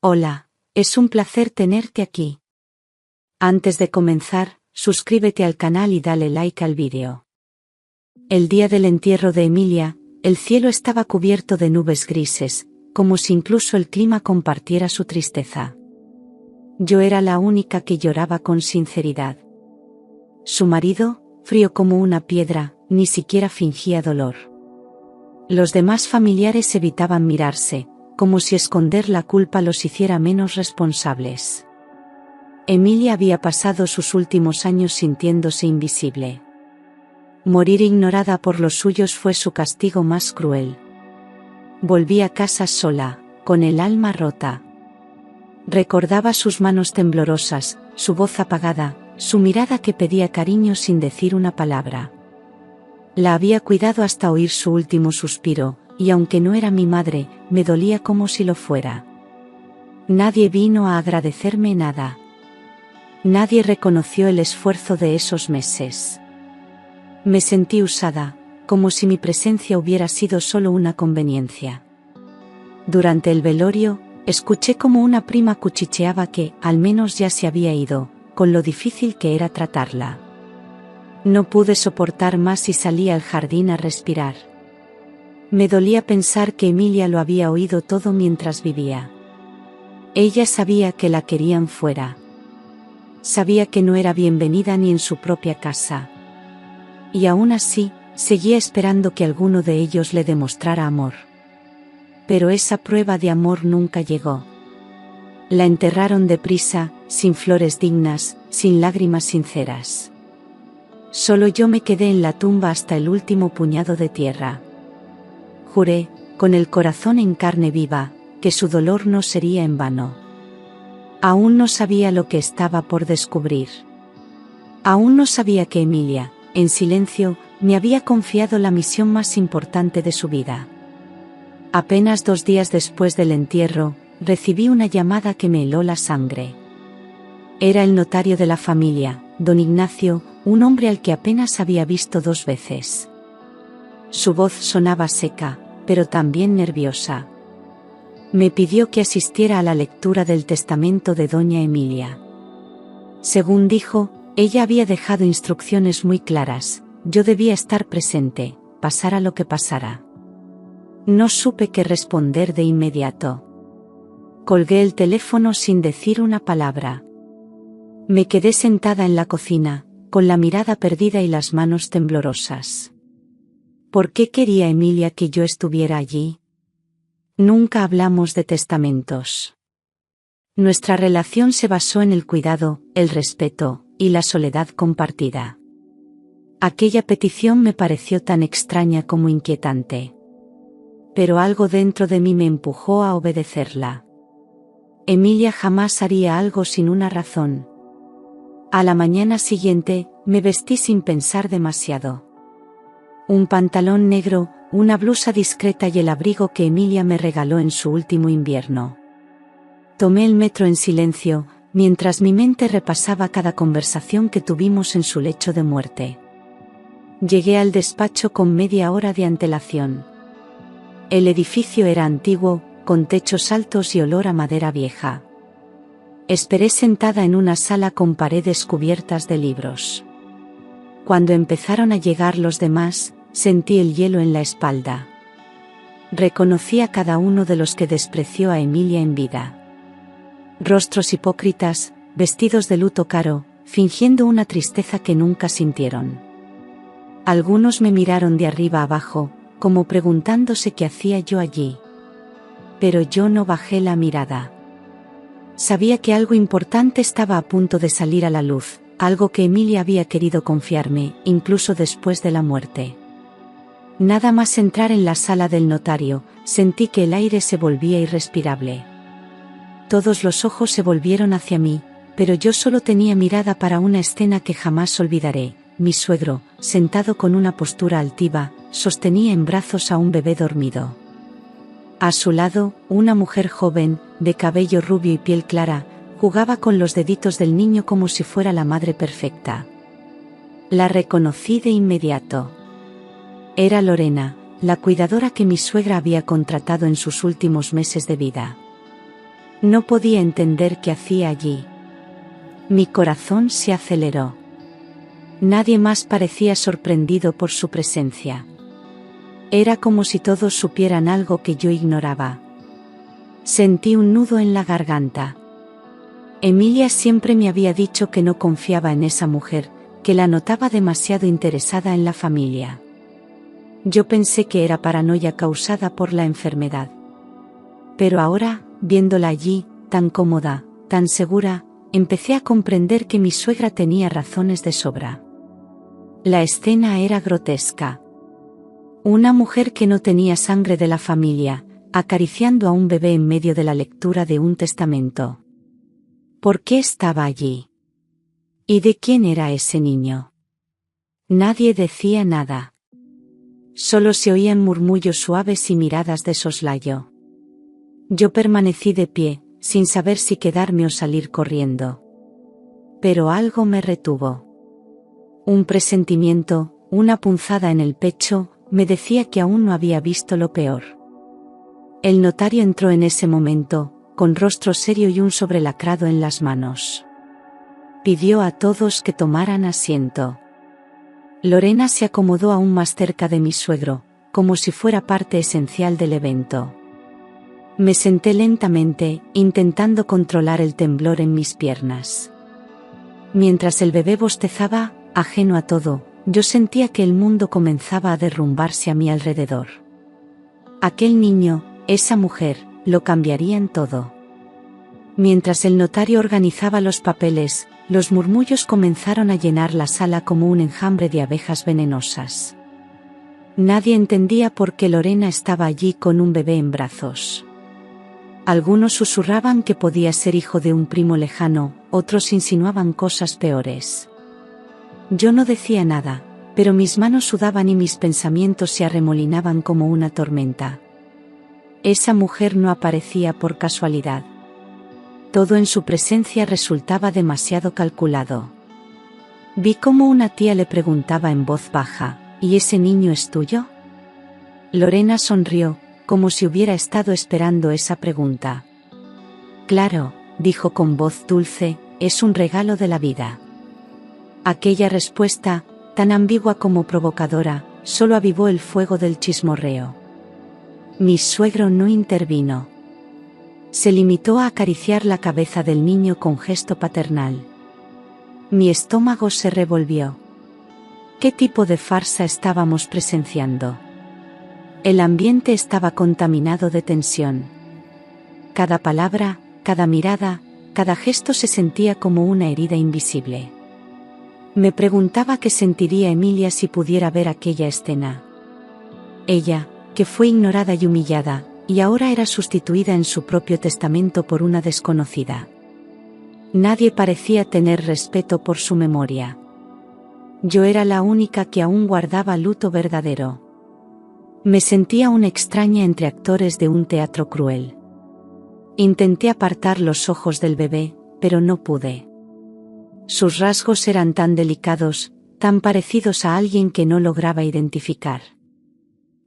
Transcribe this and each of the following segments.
Hola, es un placer tenerte aquí. Antes de comenzar, suscríbete al canal y dale like al vídeo. El día del entierro de Emilia, el cielo estaba cubierto de nubes grises, como si incluso el clima compartiera su tristeza. Yo era la única que lloraba con sinceridad. Su marido, frío como una piedra, ni siquiera fingía dolor. Los demás familiares evitaban mirarse, como si esconder la culpa los hiciera menos responsables. Emilia había pasado sus últimos años sintiéndose invisible. Morir ignorada por los suyos fue su castigo más cruel. Volví a casa sola, con el alma rota. Recordaba sus manos temblorosas, su voz apagada, su mirada que pedía cariño sin decir una palabra. La había cuidado hasta oír su último suspiro, y aunque no era mi madre, me dolía como si lo fuera. Nadie vino a agradecerme nada. Nadie reconoció el esfuerzo de esos meses. Me sentí usada, como si mi presencia hubiera sido solo una conveniencia. Durante el velorio, escuché como una prima cuchicheaba que, al menos ya se había ido, con lo difícil que era tratarla. No pude soportar más y salí al jardín a respirar. Me dolía pensar que Emilia lo había oído todo mientras vivía. Ella sabía que la querían fuera. Sabía que no era bienvenida ni en su propia casa. Y aún así, seguía esperando que alguno de ellos le demostrara amor. Pero esa prueba de amor nunca llegó. La enterraron deprisa, sin flores dignas, sin lágrimas sinceras. Solo yo me quedé en la tumba hasta el último puñado de tierra. Juré, con el corazón en carne viva, que su dolor no sería en vano. Aún no sabía lo que estaba por descubrir. Aún no sabía que Emilia, en silencio, me había confiado la misión más importante de su vida. Apenas 2 días después del entierro, recibí una llamada que me heló la sangre. Era el notario de la familia, don Ignacio, un hombre al que apenas había visto 2 veces. Su voz sonaba seca, pero también nerviosa. Me pidió que asistiera a la lectura del testamento de doña Emilia. Según dijo, ella había dejado instrucciones muy claras, yo debía estar presente, pasara lo que pasara. No supe qué responder de inmediato. Colgué el teléfono sin decir una palabra. Me quedé sentada en la cocina, con la mirada perdida y las manos temblorosas. ¿Por qué quería Emilia que yo estuviera allí? Nunca hablamos de testamentos. Nuestra relación se basó en el cuidado, el respeto, y la soledad compartida. Aquella petición me pareció tan extraña como inquietante. Pero algo dentro de mí me empujó a obedecerla. Emilia jamás haría algo sin una razón. A la mañana siguiente, me vestí sin pensar demasiado. Un pantalón negro, una blusa discreta y el abrigo que Emilia me regaló en su último invierno. Tomé el metro en silencio, mientras mi mente repasaba cada conversación que tuvimos en su lecho de muerte. Llegué al despacho con media hora de antelación. El edificio era antiguo, con techos altos y olor a madera vieja. Esperé sentada en una sala con paredes cubiertas de libros. Cuando empezaron a llegar los demás, sentí el hielo en la espalda. Reconocí a cada uno de los que despreció a Emilia en vida. Rostros hipócritas, vestidos de luto caro, fingiendo una tristeza que nunca sintieron. Algunos me miraron de arriba abajo, como preguntándose qué hacía yo allí. Pero yo no bajé la mirada. Sabía que algo importante estaba a punto de salir a la luz, algo que Emilia había querido confiarme, incluso después de la muerte. Nada más entrar en la sala del notario, sentí que el aire se volvía irrespirable. Todos los ojos se volvieron hacia mí, pero yo solo tenía mirada para una escena que jamás olvidaré. Mi suegro, sentado con una postura altiva, sostenía en brazos a un bebé dormido. A su lado, una mujer joven, de cabello rubio y piel clara, jugaba con los deditos del niño como si fuera la madre perfecta. La reconocí de inmediato. Era Lorena, la cuidadora que mi suegra había contratado en sus últimos meses de vida. No podía entender qué hacía allí. Mi corazón se aceleró. Nadie más parecía sorprendido por su presencia. Era como si todos supieran algo que yo ignoraba. Sentí un nudo en la garganta. Emilia siempre me había dicho que no confiaba en esa mujer, que la notaba demasiado interesada en la familia. Yo pensé que era paranoia causada por la enfermedad. Pero ahora, viéndola allí, tan cómoda, tan segura, empecé a comprender que mi suegra tenía razones de sobra. La escena era grotesca. Una mujer que no tenía sangre de la familia, acariciando a un bebé en medio de la lectura de un testamento. ¿Por qué estaba allí? ¿Y de quién era ese niño? Nadie decía nada. Solo se oían murmullos suaves y miradas de soslayo. Yo permanecí de pie, sin saber si quedarme o salir corriendo. Pero algo me retuvo. Un presentimiento, una punzada en el pecho, me decía que aún no había visto lo peor. El notario entró en ese momento, con rostro serio y un sobrelacrado en las manos. Pidió a todos que tomaran asiento. Lorena se acomodó aún más cerca de mi suegro, como si fuera parte esencial del evento. Me senté lentamente, intentando controlar el temblor en mis piernas. Mientras el bebé bostezaba, ajeno a todo, yo sentía que el mundo comenzaba a derrumbarse a mi alrededor. Aquel niño, esa mujer, lo cambiarían todo. Mientras el notario organizaba los papeles, los murmullos comenzaron a llenar la sala como un enjambre de abejas venenosas. Nadie entendía por qué Lorena estaba allí con un bebé en brazos. Algunos susurraban que podía ser hijo de un primo lejano, otros insinuaban cosas peores. Yo no decía nada, pero mis manos sudaban y mis pensamientos se arremolinaban como una tormenta. Esa mujer no aparecía por casualidad. Todo en su presencia resultaba demasiado calculado. Vi cómo una tía le preguntaba en voz baja, ¿y ese niño es tuyo? Lorena sonrió, como si hubiera estado esperando esa pregunta. Claro, dijo con voz dulce, es un regalo de la vida. Aquella respuesta, tan ambigua como provocadora, solo avivó el fuego del chismorreo. Mi suegro no intervino. Se limitó a acariciar la cabeza del niño con gesto paternal. Mi estómago se revolvió. ¿Qué tipo de farsa estábamos presenciando? El ambiente estaba contaminado de tensión. Cada palabra, cada mirada, cada gesto se sentía como una herida invisible. Me preguntaba qué sentiría Emilia si pudiera ver aquella escena. Ella, que fue ignorada y humillada, y ahora era sustituida en su propio testamento por una desconocida. Nadie parecía tener respeto por su memoria. Yo era la única que aún guardaba luto verdadero. Me sentía una extraña entre actores de un teatro cruel. Intenté apartar los ojos del bebé, pero no pude. Sus rasgos eran tan delicados, tan parecidos a alguien que no lograba identificar.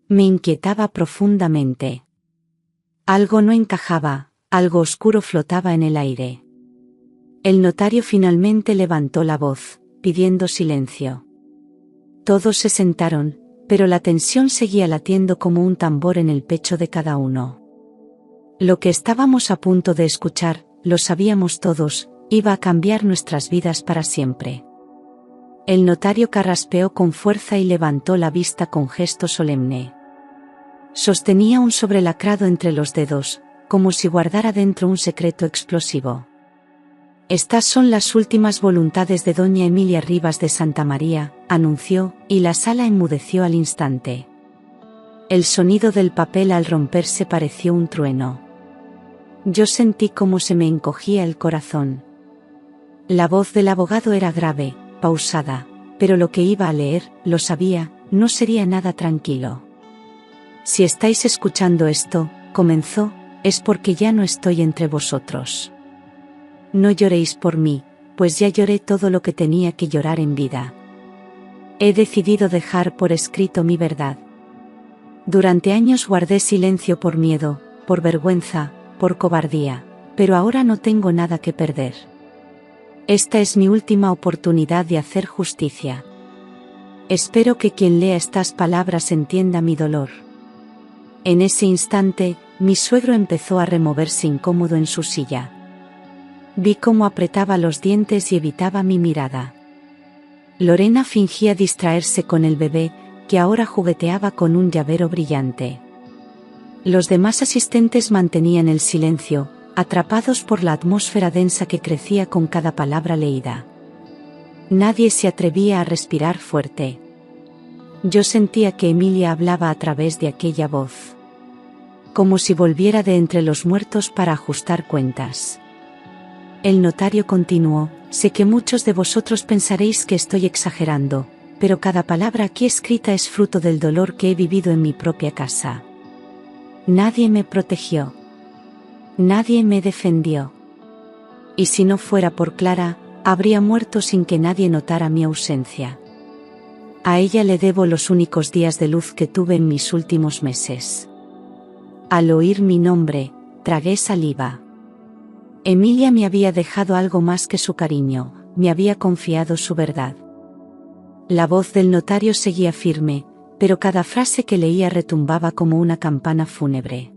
Me inquietaba profundamente. Algo no encajaba, algo oscuro flotaba en el aire. El notario finalmente levantó la voz, pidiendo silencio. Todos se sentaron, pero la tensión seguía latiendo como un tambor en el pecho de cada uno. Lo que estábamos a punto de escuchar, lo sabíamos todos, iba a cambiar nuestras vidas para siempre. El notario carraspeó con fuerza y levantó la vista con gesto solemne. Sostenía un sobrelacrado entre los dedos, como si guardara dentro un secreto explosivo. Estas son las últimas voluntades de doña Emilia Rivas de Santa María, anunció, y la sala enmudeció al instante. El sonido del papel al romperse pareció un trueno. Yo sentí cómo se me encogía el corazón. La voz del abogado era grave, pausada, pero lo que iba a leer, lo sabía, no sería nada tranquilo. Si estáis escuchando esto, comenzó, es porque ya no estoy entre vosotros. No lloréis por mí, pues ya lloré todo lo que tenía que llorar en vida. He decidido dejar por escrito mi verdad. Durante años guardé silencio por miedo, por vergüenza, por cobardía, pero ahora no tengo nada que perder. Esta es mi última oportunidad de hacer justicia. Espero que quien lea estas palabras entienda mi dolor. En ese instante, mi suegro empezó a removerse incómodo en su silla. Vi cómo apretaba los dientes y evitaba mi mirada. Lorena fingía distraerse con el bebé, que ahora jugueteaba con un llavero brillante. Los demás asistentes mantenían el silencio, atrapados por la atmósfera densa que crecía con cada palabra leída. Nadie se atrevía a respirar fuerte. Yo sentía que Emilia hablaba a través de aquella voz. Como si volviera de entre los muertos para ajustar cuentas. El notario continuó: sé que muchos de vosotros pensaréis que estoy exagerando, pero cada palabra aquí escrita es fruto del dolor que he vivido en mi propia casa. Nadie me protegió. Nadie me defendió. Y si no fuera por Clara, habría muerto sin que nadie notara mi ausencia. A ella le debo los únicos días de luz que tuve en mis últimos meses. Al oír mi nombre, tragué saliva. Emilia me había dejado algo más que su cariño, me había confiado su verdad. La voz del notario seguía firme, pero cada frase que leía retumbaba como una campana fúnebre.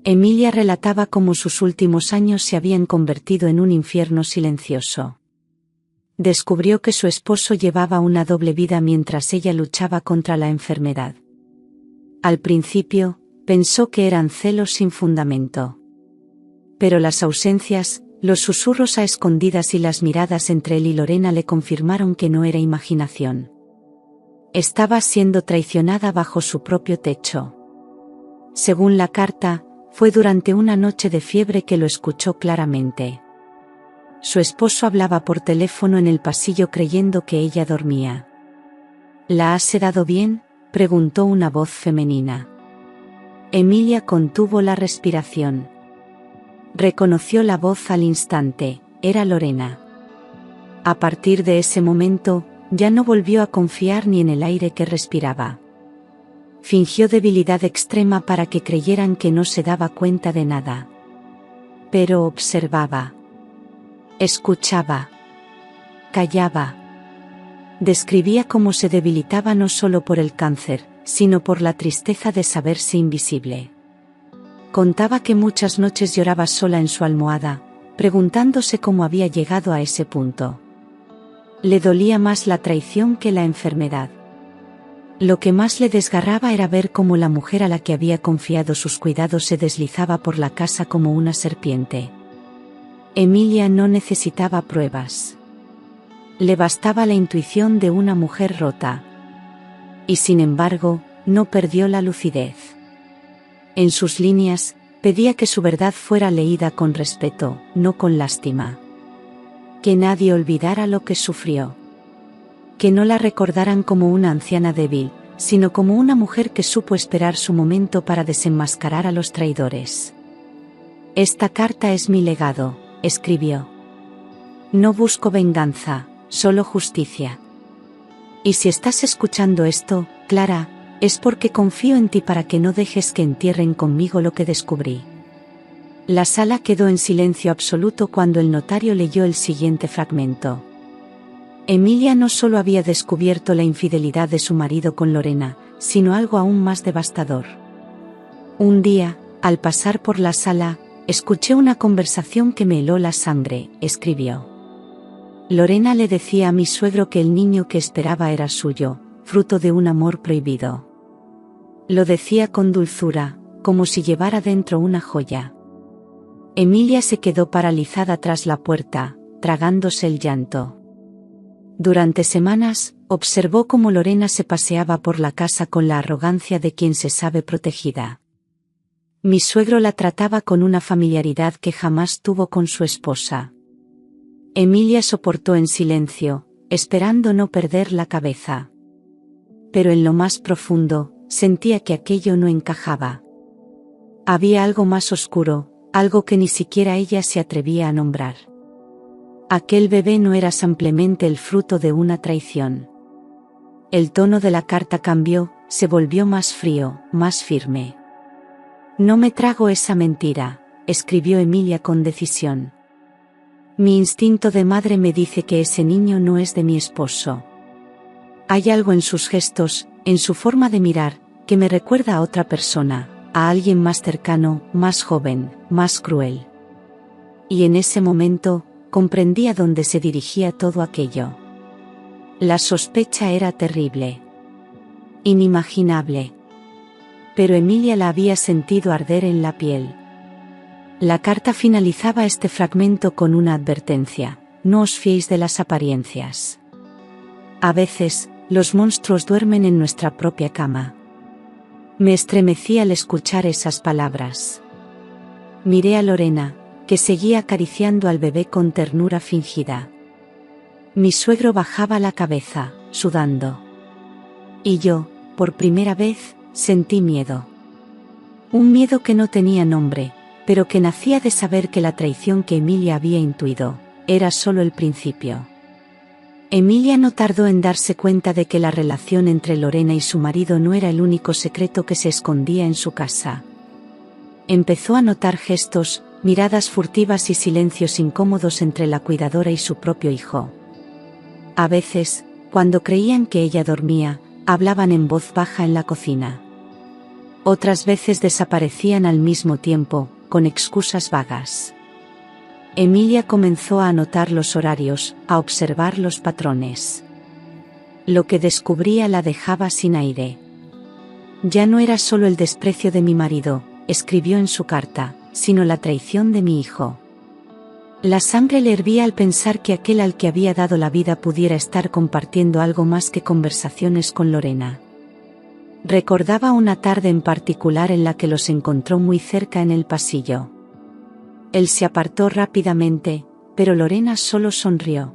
Emilia relataba cómo sus últimos años se habían convertido en un infierno silencioso. Descubrió que su esposo llevaba una doble vida mientras ella luchaba contra la enfermedad. Al principio, pensó que eran celos sin fundamento. Pero las ausencias, los susurros a escondidas y las miradas entre él y Lorena le confirmaron que no era imaginación. Estaba siendo traicionada bajo su propio techo. Según la carta, fue durante una noche de fiebre que lo escuchó claramente. Su esposo hablaba por teléfono en el pasillo creyendo que ella dormía. ¿La has sedado bien?, preguntó una voz femenina. Emilia contuvo la respiración. Reconoció la voz al instante, era Lorena. A partir de ese momento, ya no volvió a confiar ni en el aire que respiraba. Fingió debilidad extrema para que creyeran que no se daba cuenta de nada. Pero observaba. Escuchaba. Callaba. Describía cómo se debilitaba no solo por el cáncer, sino por la tristeza de saberse invisible. Contaba que muchas noches lloraba sola en su almohada, preguntándose cómo había llegado a ese punto. Le dolía más la traición que la enfermedad. Lo que más le desgarraba era ver cómo la mujer a la que había confiado sus cuidados se deslizaba por la casa como una serpiente. Emilia no necesitaba pruebas. Le bastaba la intuición de una mujer rota. Y sin embargo, no perdió la lucidez. En sus líneas, pedía que su verdad fuera leída con respeto, no con lástima. Que nadie olvidara lo que sufrió. Que no la recordaran como una anciana débil, sino como una mujer que supo esperar su momento para desenmascarar a los traidores. Esta carta es mi legado, escribió. No busco venganza, solo justicia. Y si estás escuchando esto, Clara, es porque confío en ti para que no dejes que entierren conmigo lo que descubrí. La sala quedó en silencio absoluto cuando el notario leyó el siguiente fragmento. Emilia no solo había descubierto la infidelidad de su marido con Lorena, sino algo aún más devastador. Un día, al pasar por la sala, escuché una conversación que me heló la sangre, escribió. Lorena le decía a mi suegro que el niño que esperaba era suyo, fruto de un amor prohibido. Lo decía con dulzura, como si llevara dentro una joya. Emilia se quedó paralizada tras la puerta, tragándose el llanto. Durante semanas, observó cómo Lorena se paseaba por la casa con la arrogancia de quien se sabe protegida. Mi suegro la trataba con una familiaridad que jamás tuvo con su esposa. Emilia soportó en silencio, esperando no perder la cabeza. Pero en lo más profundo, sentía que aquello no encajaba. Había algo más oscuro, algo que ni siquiera ella se atrevía a nombrar. Aquel bebé no era simplemente el fruto de una traición. El tono de la carta cambió, se volvió más frío, más firme. No me trago esa mentira, escribió Emilia con decisión. Mi instinto de madre me dice que ese niño no es de mi esposo. Hay algo en sus gestos, en su forma de mirar, que me recuerda a otra persona, a alguien más cercano, más joven, más cruel. Y en ese momento, comprendí a dónde se dirigía todo aquello. La sospecha era terrible. Inimaginable. Pero Emilia la había sentido arder en la piel. La carta finalizaba este fragmento con una advertencia: no os fiéis de las apariencias. A veces, los monstruos duermen en nuestra propia cama. Me estremecí al escuchar esas palabras. Miré a Lorena, que seguía acariciando al bebé con ternura fingida. Mi suegro bajaba la cabeza, sudando. Y yo, por primera vez, sentí miedo. Un miedo que no tenía nombre, pero que nacía de saber que la traición que Emilia había intuido, era solo el principio. Emilia no tardó en darse cuenta de que la relación entre Lorena y su marido no era el único secreto que se escondía en su casa. Empezó a notar gestos, miradas furtivas y silencios incómodos entre la cuidadora y su propio hijo. A veces, cuando creían que ella dormía, hablaban en voz baja en la cocina. Otras veces desaparecían al mismo tiempo, con excusas vagas. Emilia comenzó a anotar los horarios, a observar los patrones. Lo que descubría la dejaba sin aire. Ya no era solo el desprecio de mi marido, escribió en su carta, sino la traición de mi hijo. La sangre le hervía al pensar que aquel al que había dado la vida pudiera estar compartiendo algo más que conversaciones con Lorena. Recordaba una tarde en particular en la que los encontró muy cerca en el pasillo. Él se apartó rápidamente, pero Lorena solo sonrió.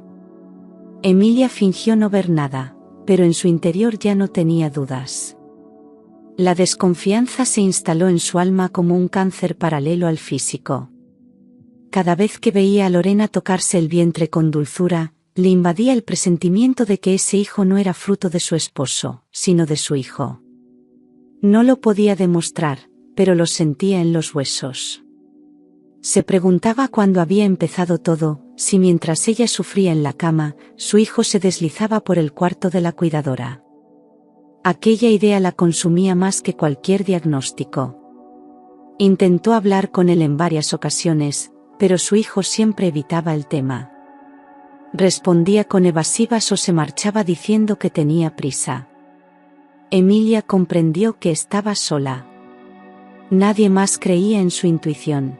Emilia fingió no ver nada, pero en su interior ya no tenía dudas. La desconfianza se instaló en su alma como un cáncer paralelo al físico. Cada vez que veía a Lorena tocarse el vientre con dulzura, le invadía el presentimiento de que ese hijo no era fruto de su esposo, sino de su hijo. No lo podía demostrar, pero lo sentía en los huesos. Se preguntaba cuándo había empezado todo, si mientras ella sufría en la cama, su hijo se deslizaba por el cuarto de la cuidadora. Aquella idea la consumía más que cualquier diagnóstico. Intentó hablar con él en varias ocasiones, pero su hijo siempre evitaba el tema. Respondía con evasivas o se marchaba diciendo que tenía prisa. Emilia comprendió que estaba sola. Nadie más creía en su intuición.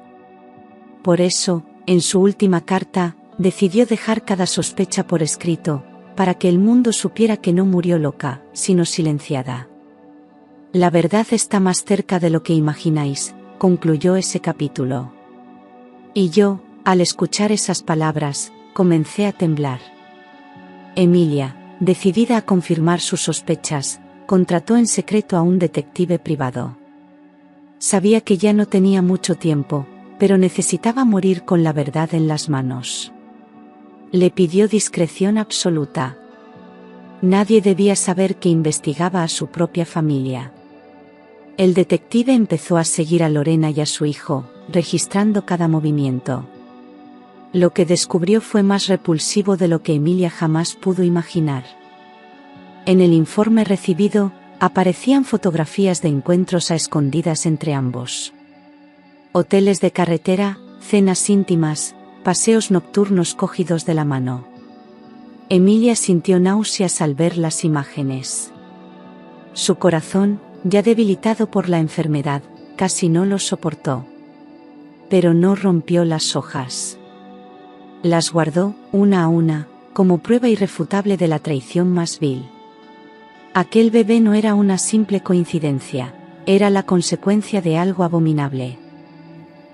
Por eso, en su última carta, decidió dejar cada sospecha por escrito, para que el mundo supiera que no murió loca, sino silenciada. La verdad está más cerca de lo que imagináis, concluyó ese capítulo. Y yo, al escuchar esas palabras, comencé a temblar. Emilia, decidida a confirmar sus sospechas, contrató en secreto a un detective privado. Sabía que ya no tenía mucho tiempo, pero necesitaba morir con la verdad en las manos. Le pidió discreción absoluta. Nadie debía saber que investigaba a su propia familia. El detective empezó a seguir a Lorena y a su hijo, registrando cada movimiento. Lo que descubrió fue más repulsivo de lo que Emilia jamás pudo imaginar. En el informe recibido, aparecían fotografías de encuentros a escondidas entre ambos. Hoteles de carretera, cenas íntimas, paseos nocturnos cogidos de la mano. Emilia sintió náuseas al ver las imágenes. Su corazón, ya debilitado por la enfermedad, casi no lo soportó. Pero no rompió las hojas. Las guardó, una a una, como prueba irrefutable de la traición más vil. Aquel bebé no era una simple coincidencia, era la consecuencia de algo abominable.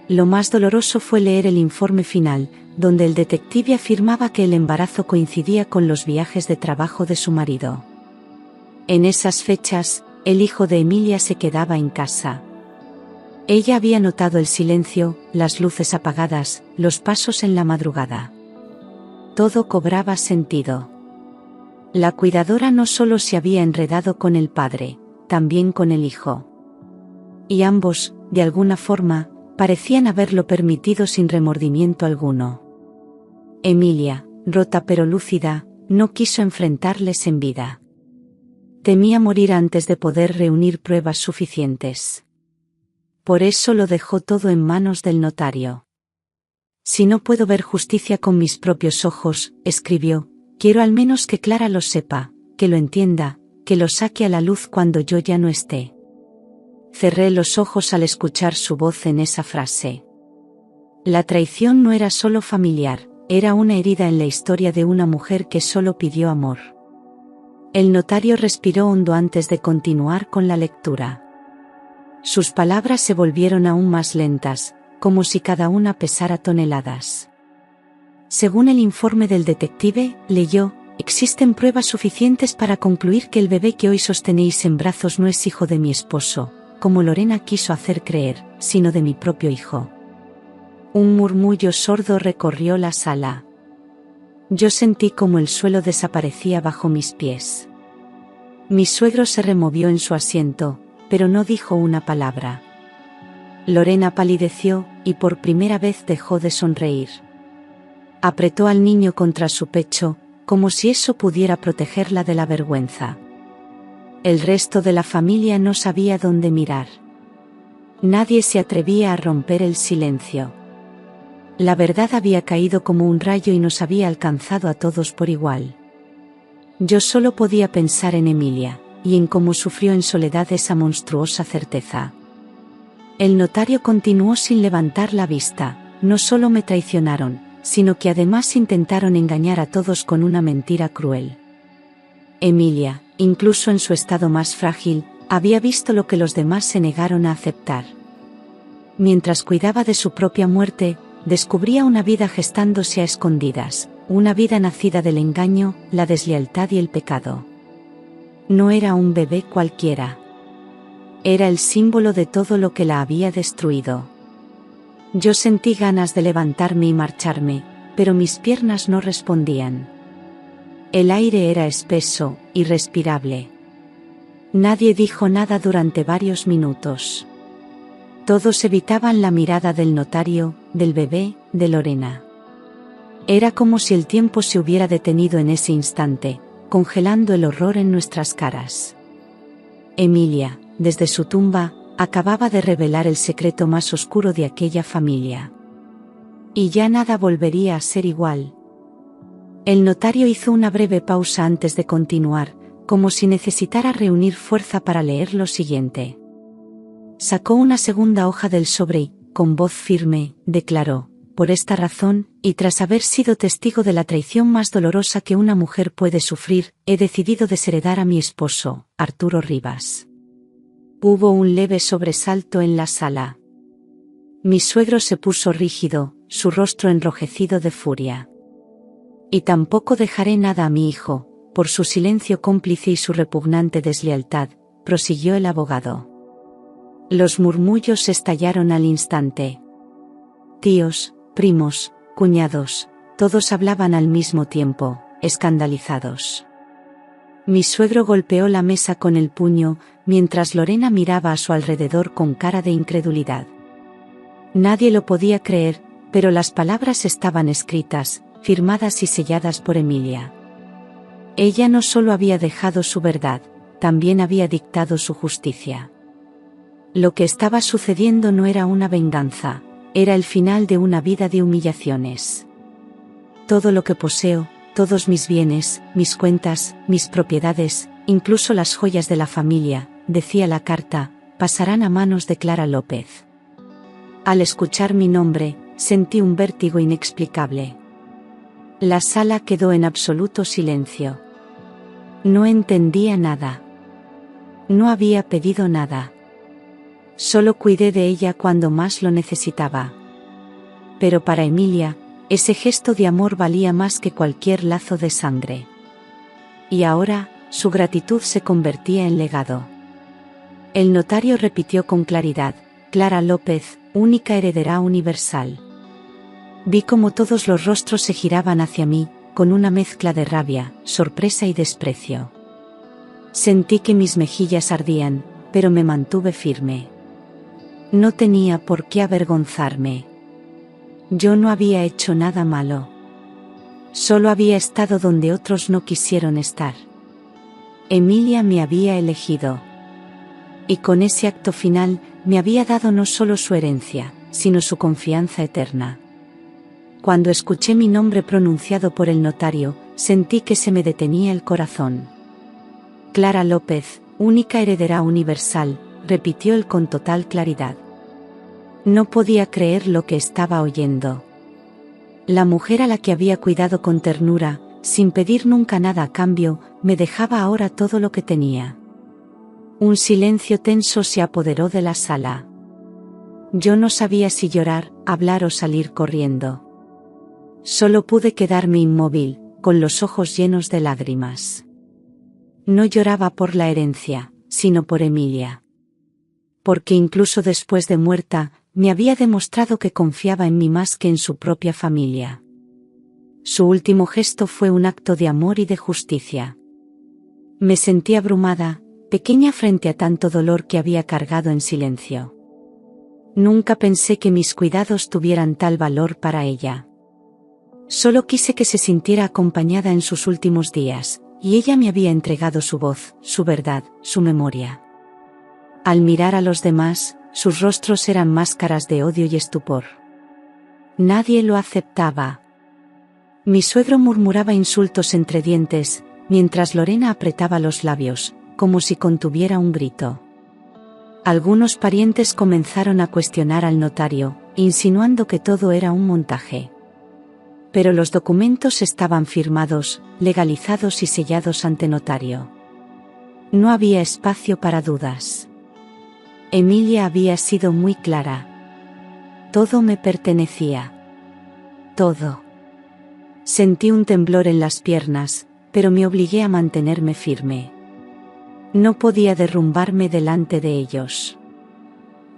Lo más doloroso fue leer el informe final, donde el detective afirmaba que el embarazo coincidía con los viajes de trabajo de su marido. En esas fechas, el hijo de Emilia se quedaba en casa. Ella había notado el silencio, las luces apagadas, los pasos en la madrugada. Todo cobraba sentido. La cuidadora no solo se había enredado con el padre, también con el hijo. Y ambos, de alguna forma, parecían haberlo permitido sin remordimiento alguno. Emilia, rota pero lúcida, no quiso enfrentarles en vida. Temía morir antes de poder reunir pruebas suficientes. Por eso lo dejó todo en manos del notario. Si no puedo ver justicia con mis propios ojos, escribió, quiero al menos que Clara lo sepa, que lo entienda, que lo saque a la luz cuando yo ya no esté. Cerré los ojos al escuchar su voz en esa frase. La traición no era solo familiar, era una herida en la historia de una mujer que solo pidió amor. El notario respiró hondo antes de continuar con la lectura. Sus palabras se volvieron aún más lentas, como si cada una pesara toneladas. Según el informe del detective, leyó, existen pruebas suficientes para concluir que el bebé que hoy sostenéis en brazos no es hijo de mi esposo, como Lorena quiso hacer creer, sino de mi propio hijo. Un murmullo sordo recorrió la sala. Yo sentí como el suelo desaparecía bajo mis pies. Mi suegro se removió en su asiento, pero no dijo una palabra. Lorena palideció, y por primera vez dejó de sonreír. Apretó al niño contra su pecho, como si eso pudiera protegerla de la vergüenza. El resto de la familia no sabía dónde mirar. Nadie se atrevía a romper el silencio. La verdad había caído como un rayo y nos había alcanzado a todos por igual. Yo solo podía pensar en Emilia, y en cómo sufrió en soledad esa monstruosa certeza. El notario continuó sin levantar la vista, no solo me traicionaron, sino que además intentaron engañar a todos con una mentira cruel. Emilia, incluso en su estado más frágil, había visto lo que los demás se negaron a aceptar. Mientras cuidaba de su propia muerte, descubría una vida gestándose a escondidas, una vida nacida del engaño, la deslealtad y el pecado. No era un bebé cualquiera. Era el símbolo de todo lo que la había destruido. Yo sentí ganas de levantarme y marcharme, pero mis piernas no respondían. El aire era espeso, irrespirable. Nadie dijo nada durante varios minutos. Todos evitaban la mirada del notario, del bebé, de Lorena. Era como si el tiempo se hubiera detenido en ese instante, congelando el horror en nuestras caras. Emilia, desde su tumba, acababa de revelar el secreto más oscuro de aquella familia. Y ya nada volvería a ser igual. El notario hizo una breve pausa antes de continuar, como si necesitara reunir fuerza para leer lo siguiente. Sacó una segunda hoja del sobre y, con voz firme, declaró, por esta razón, y tras haber sido testigo de la traición más dolorosa que una mujer puede sufrir, he decidido desheredar a mi esposo, Arturo Rivas. Hubo un leve sobresalto en la sala. Mi suegro se puso rígido, su rostro enrojecido de furia. Y tampoco dejaré nada a mi hijo, por su silencio cómplice y su repugnante deslealtad, prosiguió el abogado. Los murmullos estallaron al instante. Tíos, primos, cuñados, todos hablaban al mismo tiempo, escandalizados. Mi suegro golpeó la mesa con el puño, mientras Lorena miraba a su alrededor con cara de incredulidad. Nadie lo podía creer, pero las palabras estaban escritas, firmadas y selladas por Emilia. Ella no solo había dejado su verdad, también había dictado su justicia. Lo que estaba sucediendo no era una venganza, era el final de una vida de humillaciones. Todo lo que poseo, todos mis bienes, mis cuentas, mis propiedades, incluso las joyas de la familia, decía la carta, pasarán a manos de Clara López. Al escuchar mi nombre, sentí un vértigo inexplicable. La sala quedó en absoluto silencio. No entendía nada. No había pedido nada. Solo cuidé de ella cuando más lo necesitaba. Pero para Emilia, ese gesto de amor valía más que cualquier lazo de sangre. Y ahora, su gratitud se convertía en legado. El notario repitió con claridad, Clara López, única heredera universal. Vi cómo todos los rostros se giraban hacia mí, con una mezcla de rabia, sorpresa y desprecio. Sentí que mis mejillas ardían, pero me mantuve firme. No tenía por qué avergonzarme. Yo no había hecho nada malo. Solo había estado donde otros no quisieron estar. Emilia me había elegido. Y con ese acto final, me había dado no solo su herencia, sino su confianza eterna. Cuando escuché mi nombre pronunciado por el notario, sentí que se me detenía el corazón. Clara López, única heredera universal, repitió él con total claridad. No podía creer lo que estaba oyendo. La mujer a la que había cuidado con ternura, sin pedir nunca nada a cambio, me dejaba ahora todo lo que tenía. Un silencio tenso se apoderó de la sala. Yo no sabía si llorar, hablar o salir corriendo. Solo pude quedarme inmóvil, con los ojos llenos de lágrimas. No lloraba por la herencia, sino por Emilia. Porque incluso después de muerta, me había demostrado que confiaba en mí más que en su propia familia. Su último gesto fue un acto de amor y de justicia. Me sentí abrumada, pequeña frente a tanto dolor que había cargado en silencio. Nunca pensé que mis cuidados tuvieran tal valor para ella. Solo quise que se sintiera acompañada en sus últimos días, y ella me había entregado su voz, su verdad, su memoria. Al mirar a los demás, sus rostros eran máscaras de odio y estupor. Nadie lo aceptaba. Mi suegro murmuraba insultos entre dientes, mientras Lorena apretaba los labios, como si contuviera un grito. Algunos parientes comenzaron a cuestionar al notario, insinuando que todo era un montaje. Pero los documentos estaban firmados, legalizados y sellados ante notario. No había espacio para dudas. Emilia había sido muy clara. Todo me pertenecía. Todo. Sentí un temblor en las piernas, pero me obligué a mantenerme firme. No podía derrumbarme delante de ellos.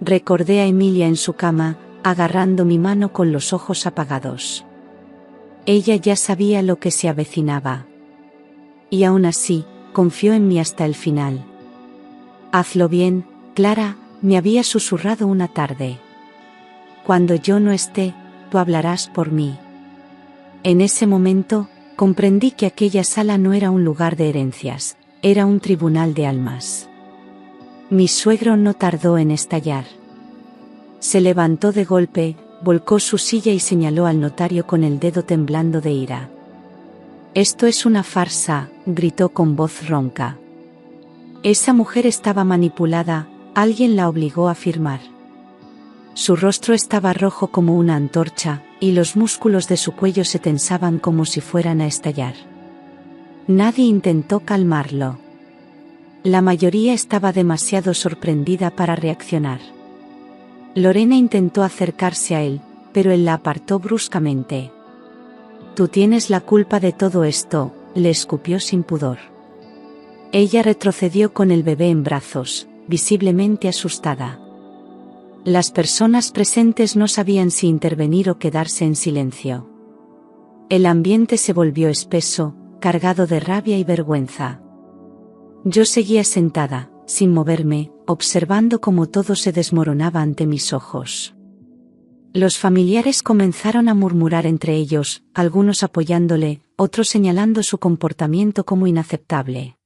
Recordé a Emilia en su cama, agarrando mi mano con los ojos apagados. Ella ya sabía lo que se avecinaba. Y aún así, confió en mí hasta el final. Hazlo bien, Clara, me había susurrado una tarde. Cuando yo no esté, tú hablarás por mí. En ese momento, comprendí que aquella sala no era un lugar de herencias, era un tribunal de almas. Mi suegro no tardó en estallar. Se levantó de golpe, volcó su silla y señaló al notario con el dedo temblando de ira. «Esto es una farsa», gritó con voz ronca. Esa mujer estaba manipulada, alguien la obligó a firmar. Su rostro estaba rojo como una antorcha, y los músculos de su cuello se tensaban como si fueran a estallar. Nadie intentó calmarlo. La mayoría estaba demasiado sorprendida para reaccionar. Lorena intentó acercarse a él, pero él la apartó bruscamente. «Tú tienes la culpa de todo esto», le escupió sin pudor. Ella retrocedió con el bebé en brazos, visiblemente asustada. Las personas presentes no sabían si intervenir o quedarse en silencio. El ambiente se volvió espeso, cargado de rabia y vergüenza. Yo seguía sentada, sin moverme, observando cómo todo se desmoronaba ante mis ojos. Los familiares comenzaron a murmurar entre ellos, algunos apoyándole, otros señalando su comportamiento como inaceptable.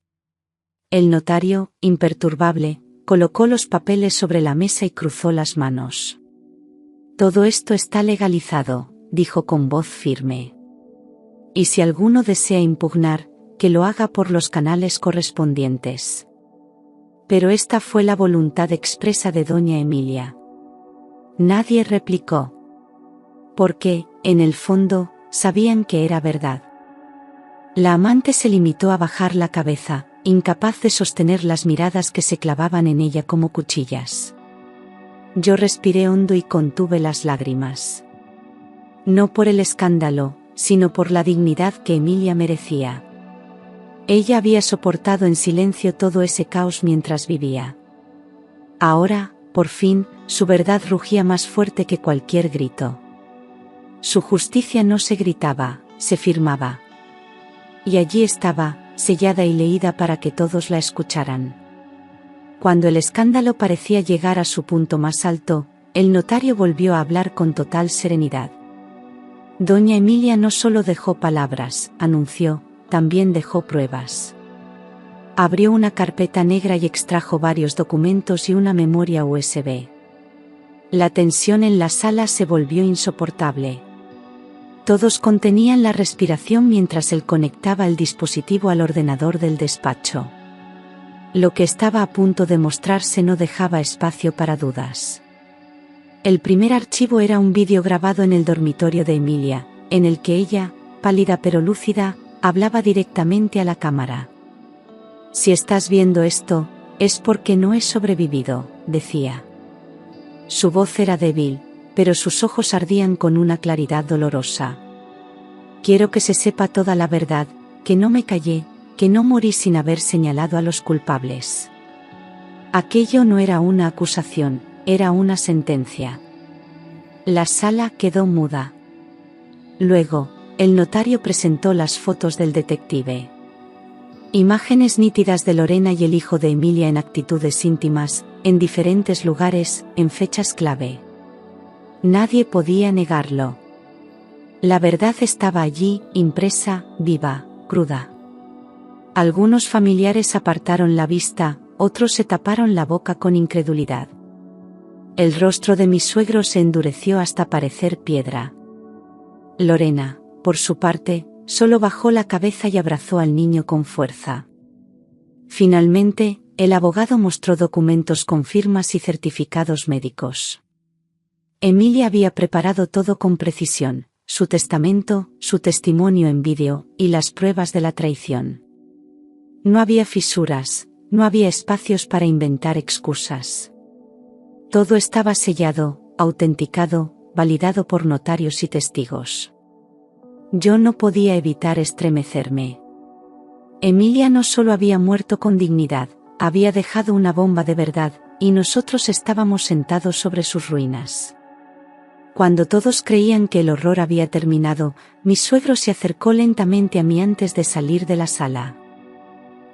El notario, imperturbable, colocó los papeles sobre la mesa y cruzó las manos. «Todo esto está legalizado», dijo con voz firme. «Y si alguno desea impugnar, que lo haga por los canales correspondientes». Pero esta fue la voluntad expresa de doña Emilia. Nadie replicó. Porque, en el fondo, sabían que era verdad. La amante se limitó a bajar la cabeza, incapaz de sostener las miradas que se clavaban en ella como cuchillas. Yo respiré hondo y contuve las lágrimas. No por el escándalo, sino por la dignidad que Emilia merecía. Ella había soportado en silencio todo ese caos mientras vivía. Ahora, por fin, su verdad rugía más fuerte que cualquier grito. Su justicia no se gritaba, se firmaba. Y allí estaba, sellada y leída para que todos la escucharan. Cuando el escándalo parecía llegar a su punto más alto, el notario volvió a hablar con total serenidad. Doña Emilia no solo dejó palabras, anunció, también dejó pruebas. Abrió una carpeta negra y extrajo varios documentos y una memoria USB. La tensión en la sala se volvió insoportable. Todos contenían la respiración mientras él conectaba el dispositivo al ordenador del despacho. Lo que estaba a punto de mostrarse no dejaba espacio para dudas. El primer archivo era un vídeo grabado en el dormitorio de Emilia, en el que ella, pálida pero lúcida, hablaba directamente a la cámara. «Si estás viendo esto, es porque no he sobrevivido», decía. Su voz era débil, pero sus ojos ardían con una claridad dolorosa. «Quiero que se sepa toda la verdad, que no me callé, que no morí sin haber señalado a los culpables». Aquello no era una acusación, era una sentencia. La sala quedó muda. Luego, el notario presentó las fotos del detective. Imágenes nítidas de Lorena y el hijo de Emilia en actitudes íntimas, en diferentes lugares, en fechas clave. Nadie podía negarlo. La verdad estaba allí, impresa, viva, cruda. Algunos familiares apartaron la vista, otros se taparon la boca con incredulidad. El rostro de mi suegro se endureció hasta parecer piedra. Lorena, por su parte, solo bajó la cabeza y abrazó al niño con fuerza. Finalmente, el abogado mostró documentos con firmas y certificados médicos. Emilia había preparado todo con precisión, su testamento, su testimonio en vídeo, y las pruebas de la traición. No había fisuras, no había espacios para inventar excusas. Todo estaba sellado, autenticado, validado por notarios y testigos. Yo no podía evitar estremecerme. Emilia no solo había muerto con dignidad, había dejado una bomba de verdad, y nosotros estábamos sentados sobre sus ruinas. Cuando todos creían que el horror había terminado, mi suegro se acercó lentamente a mí antes de salir de la sala.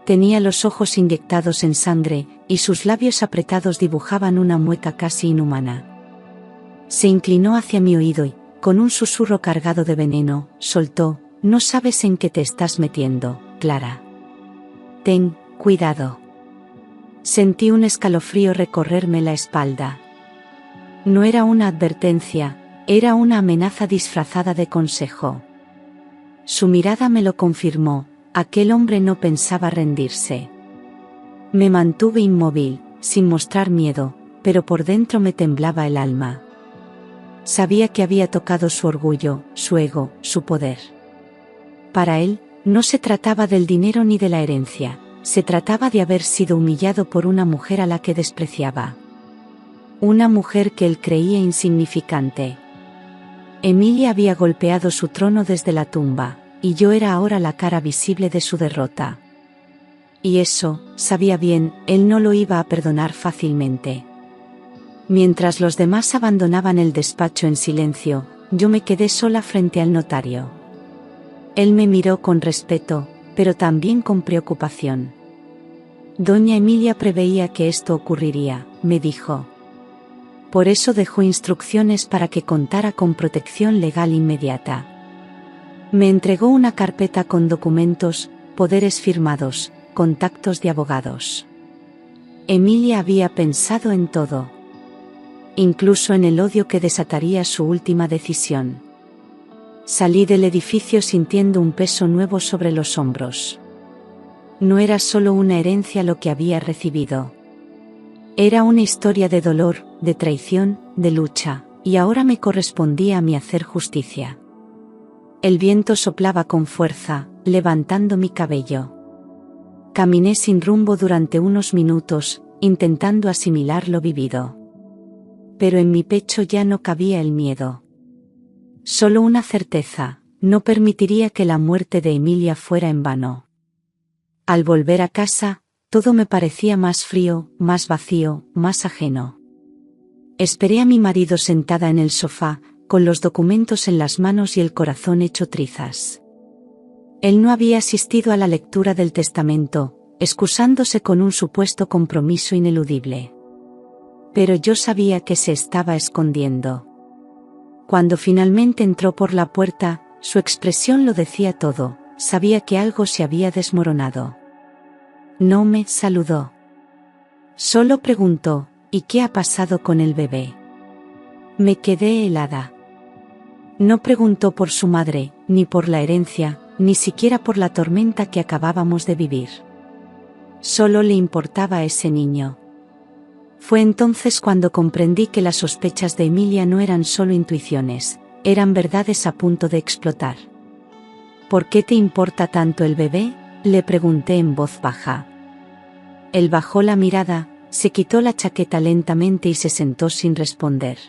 Tenía los ojos inyectados en sangre, y sus labios apretados dibujaban una mueca casi inhumana. Se inclinó hacia mi oído y, con un susurro cargado de veneno, soltó: «No sabes en qué te estás metiendo, Clara. Ten cuidado». Sentí un escalofrío recorrerme la espalda. No era una advertencia, era una amenaza disfrazada de consejo. Su mirada me lo confirmó, aquel hombre no pensaba rendirse. Me mantuve inmóvil, sin mostrar miedo, pero por dentro me temblaba el alma. Sabía que había tocado su orgullo, su ego, su poder. Para él, no se trataba del dinero ni de la herencia, se trataba de haber sido humillado por una mujer a la que despreciaba. Una mujer que él creía insignificante. Emilia había golpeado su trono desde la tumba, y yo era ahora la cara visible de su derrota. Y eso, sabía bien, él no lo iba a perdonar fácilmente. Mientras los demás abandonaban el despacho en silencio, yo me quedé sola frente al notario. Él me miró con respeto, pero también con preocupación. Doña Emilia preveía que esto ocurriría, me dijo. Por eso dejó instrucciones para que contara con protección legal inmediata. Me entregó una carpeta con documentos, poderes firmados, contactos de abogados. Emilia había pensado en todo. Incluso en el odio que desataría su última decisión. Salí del edificio sintiendo un peso nuevo sobre los hombros. No era solo una herencia lo que había recibido. Era una historia de dolor, de traición, de lucha, y ahora me correspondía a mí hacer justicia. El viento soplaba con fuerza, levantando mi cabello. Caminé sin rumbo durante unos minutos, intentando asimilar lo vivido. Pero en mi pecho ya no cabía el miedo. Solo una certeza: no permitiría que la muerte de Emilia fuera en vano. Al volver a casa, todo me parecía más frío, más vacío, más ajeno. Esperé a mi marido sentada en el sofá, con los documentos en las manos y el corazón hecho trizas. Él no había asistido a la lectura del testamento, excusándose con un supuesto compromiso ineludible. Pero yo sabía que se estaba escondiendo. Cuando finalmente entró por la puerta, su expresión lo decía todo, sabía que algo se había desmoronado. No me saludó. Solo preguntó, ¿y qué ha pasado con el bebé? Me quedé helada. No preguntó por su madre, ni por la herencia, ni siquiera por la tormenta que acabábamos de vivir. Solo le importaba a ese niño. Fue entonces cuando comprendí que las sospechas de Emilia no eran solo intuiciones, eran verdades a punto de explotar. ¿Por qué te importa tanto el bebé?, le pregunté en voz baja. Él bajó la mirada, se quitó la chaqueta lentamente y se sentó sin responder.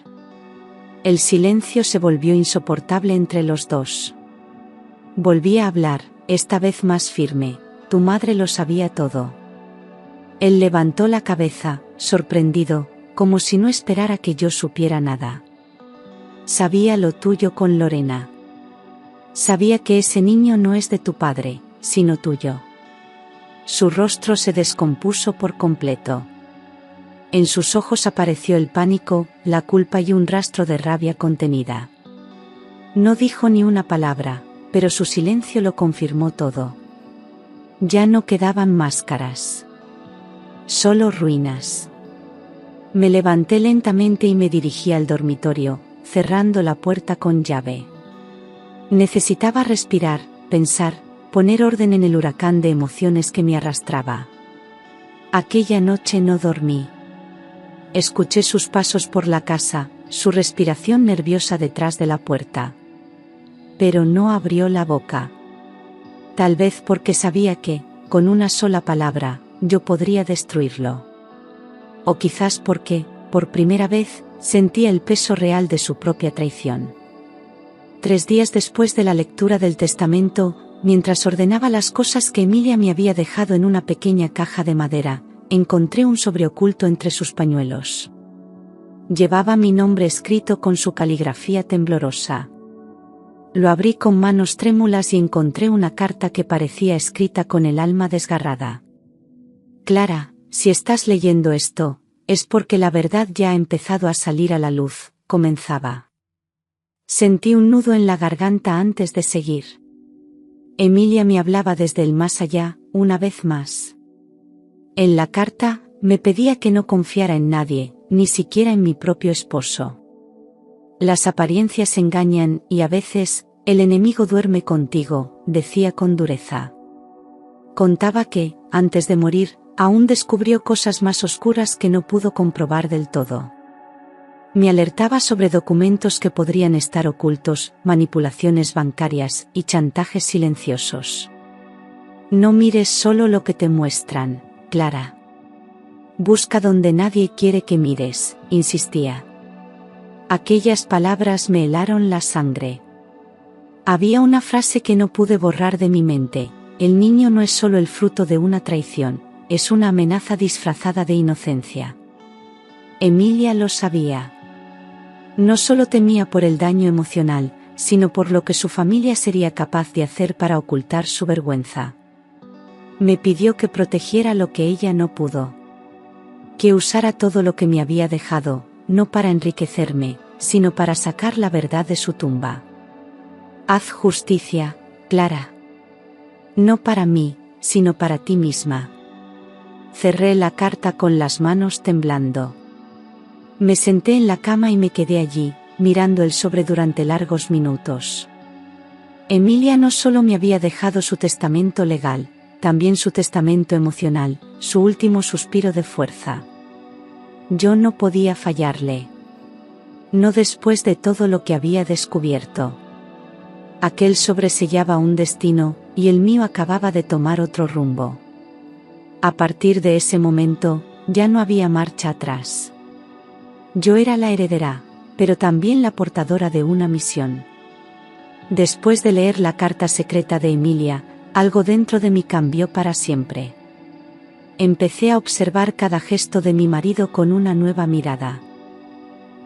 El silencio se volvió insoportable entre los dos. Volví a hablar, esta vez más firme, tu madre lo sabía todo. Él levantó la cabeza, sorprendido, como si no esperara que yo supiera nada. Sabía lo tuyo con Lorena. Sabía que ese niño no es de tu padre, sino tuyo. Su rostro se descompuso por completo. En sus ojos apareció el pánico, la culpa y un rastro de rabia contenida. No dijo ni una palabra, pero su silencio lo confirmó todo. Ya no quedaban máscaras. Solo ruinas. Me levanté lentamente y me dirigí al dormitorio, cerrando la puerta con llave. Necesitaba respirar, pensar, poner orden en el huracán de emociones que me arrastraba. Aquella noche no dormí. Escuché sus pasos por la casa, su respiración nerviosa detrás de la puerta. Pero no abrió la boca. Tal vez porque sabía que, con una sola palabra, yo podría destruirlo. O quizás porque, por primera vez, sentía el peso real de su propia traición. 3 días después de la lectura del testamento, mientras ordenaba las cosas que Emilia me había dejado en una pequeña caja de madera, encontré un sobre oculto entre sus pañuelos. Llevaba mi nombre escrito con su caligrafía temblorosa. Lo abrí con manos trémulas y encontré una carta que parecía escrita con el alma desgarrada. Clara, si estás leyendo esto, es porque la verdad ya ha empezado a salir a la luz, comenzaba. Sentí un nudo en la garganta antes de seguir. Emilia me hablaba desde el más allá, una vez más. En la carta, me pedía que no confiara en nadie, ni siquiera en mi propio esposo. Las apariencias engañan y a veces, el enemigo duerme contigo, decía con dureza. Contaba que, antes de morir, aún descubrió cosas más oscuras que no pudo comprobar del todo. Me alertaba sobre documentos que podrían estar ocultos, manipulaciones bancarias y chantajes silenciosos. No mires solo lo que te muestran, Clara. Busca donde nadie quiere que mires, insistía. Aquellas palabras me helaron la sangre. Había una frase que no pude borrar de mi mente: el niño no es solo el fruto de una traición, es una amenaza disfrazada de inocencia. Emilia lo sabía. No solo temía por el daño emocional, sino por lo que su familia sería capaz de hacer para ocultar su vergüenza. Me pidió que protegiera lo que ella no pudo. Que usara todo lo que me había dejado, no para enriquecerme, sino para sacar la verdad de su tumba. Haz justicia, Clara. No para mí, sino para ti misma. Cerré la carta con las manos temblando. Me senté en la cama y me quedé allí, mirando el sobre durante largos minutos. Emilia no solo me había dejado su testamento legal, también su testamento emocional, su último suspiro de fuerza. Yo no podía fallarle. No después de todo lo que había descubierto. Aquel sobre sellaba un destino, y el mío acababa de tomar otro rumbo. A partir de ese momento, ya no había marcha atrás. Yo era la heredera, pero también la portadora de una misión. Después de leer la carta secreta de Emilia, algo dentro de mí cambió para siempre. Empecé a observar cada gesto de mi marido con una nueva mirada.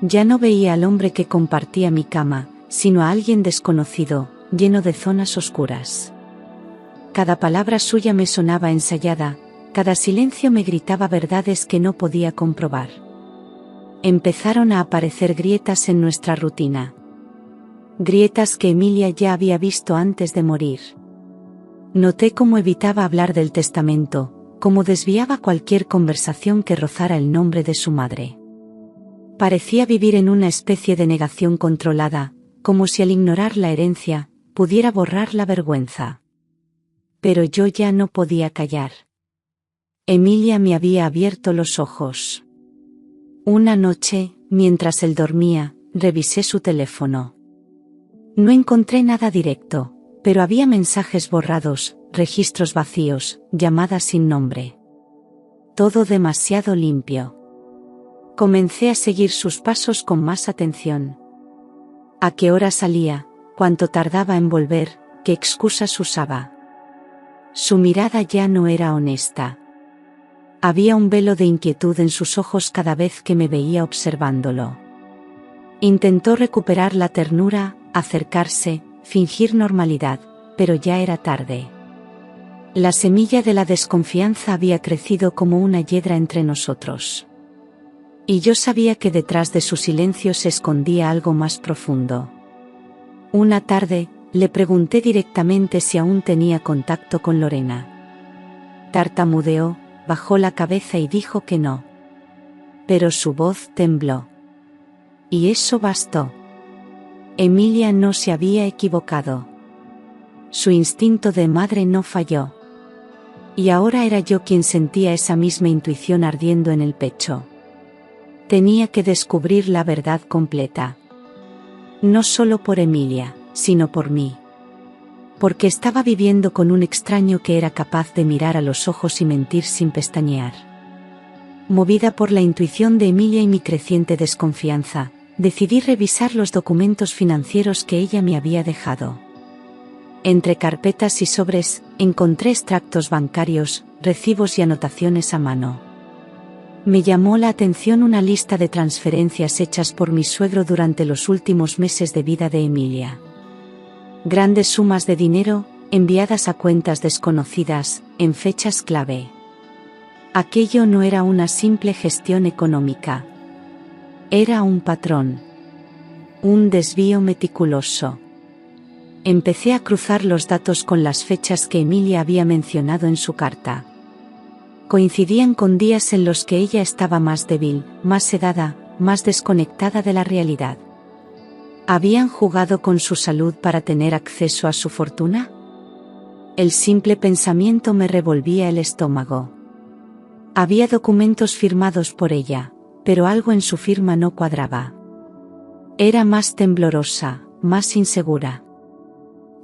Ya no veía al hombre que compartía mi cama, sino a alguien desconocido, lleno de zonas oscuras. Cada palabra suya me sonaba ensayada, Cada silencio me gritaba verdades que no podía comprobar. Empezaron a aparecer grietas en nuestra rutina. Grietas que Emilia ya había visto antes de morir. Noté cómo evitaba hablar del testamento, cómo desviaba cualquier conversación que rozara el nombre de su madre. Parecía vivir en una especie de negación controlada, como si al ignorar la herencia, pudiera borrar la vergüenza. Pero yo ya no podía callar. Emilia me había abierto los ojos. Una noche, mientras él dormía, revisé su teléfono. No encontré nada directo, pero había mensajes borrados, registros vacíos, llamadas sin nombre. Todo demasiado limpio. Comencé a seguir sus pasos con más atención. ¿A qué hora salía? ¿Cuánto tardaba en volver? ¿Qué excusas usaba? Su mirada ya no era honesta. Había un velo de inquietud en sus ojos cada vez que me veía observándolo. Intentó recuperar la ternura, acercarse, fingir normalidad, pero ya era tarde. La semilla de la desconfianza había crecido como una hiedra entre nosotros. Y yo sabía que detrás de su silencio se escondía algo más profundo. Una tarde, le pregunté directamente si aún tenía contacto con Lorena. Tartamudeó, bajó la cabeza y dijo que no. Pero su voz tembló. Y eso bastó. Emilia no se había equivocado. Su instinto de madre no falló. Y ahora era yo quien sentía esa misma intuición ardiendo en el pecho. Tenía que descubrir la verdad completa. No solo por Emilia, sino por mí. Porque estaba viviendo con un extraño que era capaz de mirar a los ojos y mentir sin pestañear. Movida por la intuición de Emilia y mi creciente desconfianza, decidí revisar los documentos financieros que ella me había dejado. Entre carpetas y sobres, encontré extractos bancarios, recibos y anotaciones a mano. Me llamó la atención una lista de transferencias hechas por mi suegro durante los últimos meses de vida de Emilia. Grandes sumas de dinero, enviadas a cuentas desconocidas, en fechas clave. Aquello no era una simple gestión económica. Era un patrón. Un desvío meticuloso. Empecé a cruzar los datos con las fechas que Emilia había mencionado en su carta. Coincidían con días en los que ella estaba más débil, más sedada, más desconectada de la realidad. ¿Habían jugado con su salud para tener acceso a su fortuna? El simple pensamiento me revolvía el estómago. Había documentos firmados por ella, pero algo en su firma no cuadraba. Era más temblorosa, más insegura.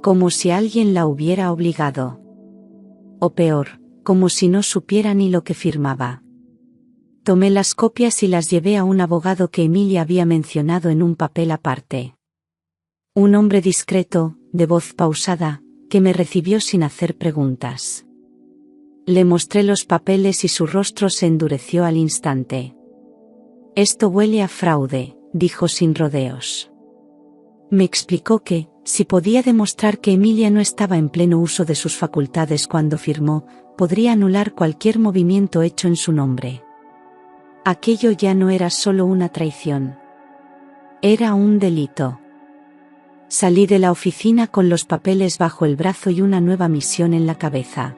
Como si alguien la hubiera obligado. O peor, como si no supiera ni lo que firmaba. Tomé las copias y las llevé a un abogado que Emilia había mencionado en un papel aparte. Un hombre discreto, de voz pausada, que me recibió sin hacer preguntas. Le mostré los papeles y su rostro se endureció al instante. «Esto huele a fraude», dijo sin rodeos. Me explicó que, si podía demostrar que Emilia no estaba en pleno uso de sus facultades cuando firmó, podría anular cualquier movimiento hecho en su nombre. Aquello ya no era solo una traición. Era un delito. Salí de la oficina con los papeles bajo el brazo y una nueva misión en la cabeza.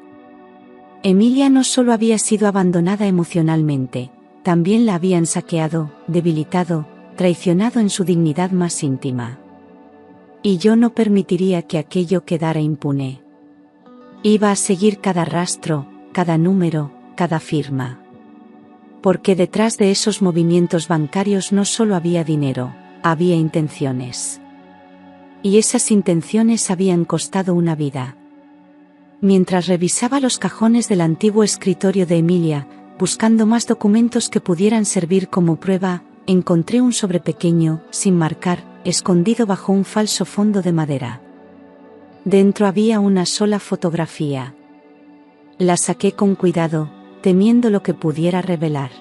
Emilia no solo había sido abandonada emocionalmente, también la habían saqueado, debilitado, traicionado en su dignidad más íntima. Y yo no permitiría que aquello quedara impune. Iba a seguir cada rastro, cada número, cada firma. Porque detrás de esos movimientos bancarios no solo había dinero, había intenciones. Y esas intenciones habían costado una vida. Mientras revisaba los cajones del antiguo escritorio de Emilia, buscando más documentos que pudieran servir como prueba, encontré un sobre pequeño, sin marcar, escondido bajo un falso fondo de madera. Dentro había una sola fotografía. La saqué con cuidado, temiendo lo que pudiera revelar.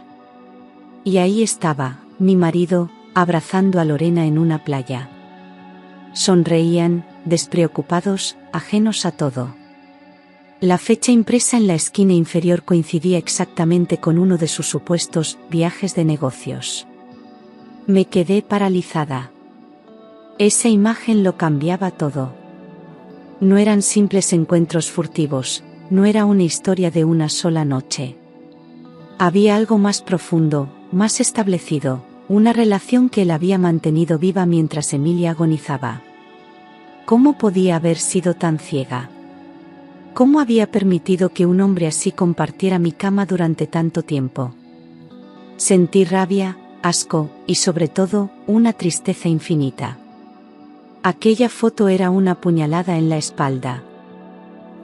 Y ahí estaba, mi marido, abrazando a Lorena en una playa. Sonreían, despreocupados, ajenos a todo. La fecha impresa en la esquina inferior coincidía exactamente con uno de sus supuestos viajes de negocios. Me quedé paralizada. Esa imagen lo cambiaba todo. No eran simples encuentros furtivos, no era una historia de una sola noche. Había algo más profundo, más establecido, una relación que él había mantenido viva mientras Emilia agonizaba. ¿Cómo podía haber sido tan ciega? ¿Cómo había permitido que un hombre así compartiera mi cama durante tanto tiempo? Sentí rabia, asco, y sobre todo, una tristeza infinita. Aquella foto era una puñalada en la espalda.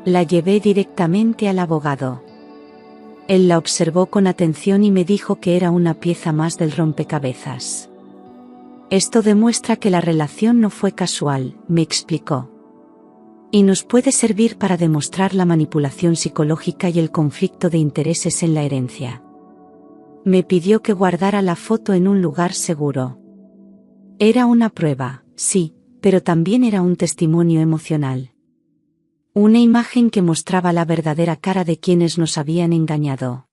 La llevé directamente al abogado. Él la observó con atención y me dijo que era una pieza más del rompecabezas. Esto demuestra que la relación no fue casual, me explicó. Y nos puede servir para demostrar la manipulación psicológica y el conflicto de intereses en la herencia. Me pidió que guardara la foto en un lugar seguro. Era una prueba, sí, pero también era un testimonio emocional. Una imagen que mostraba la verdadera cara de quienes nos habían engañado.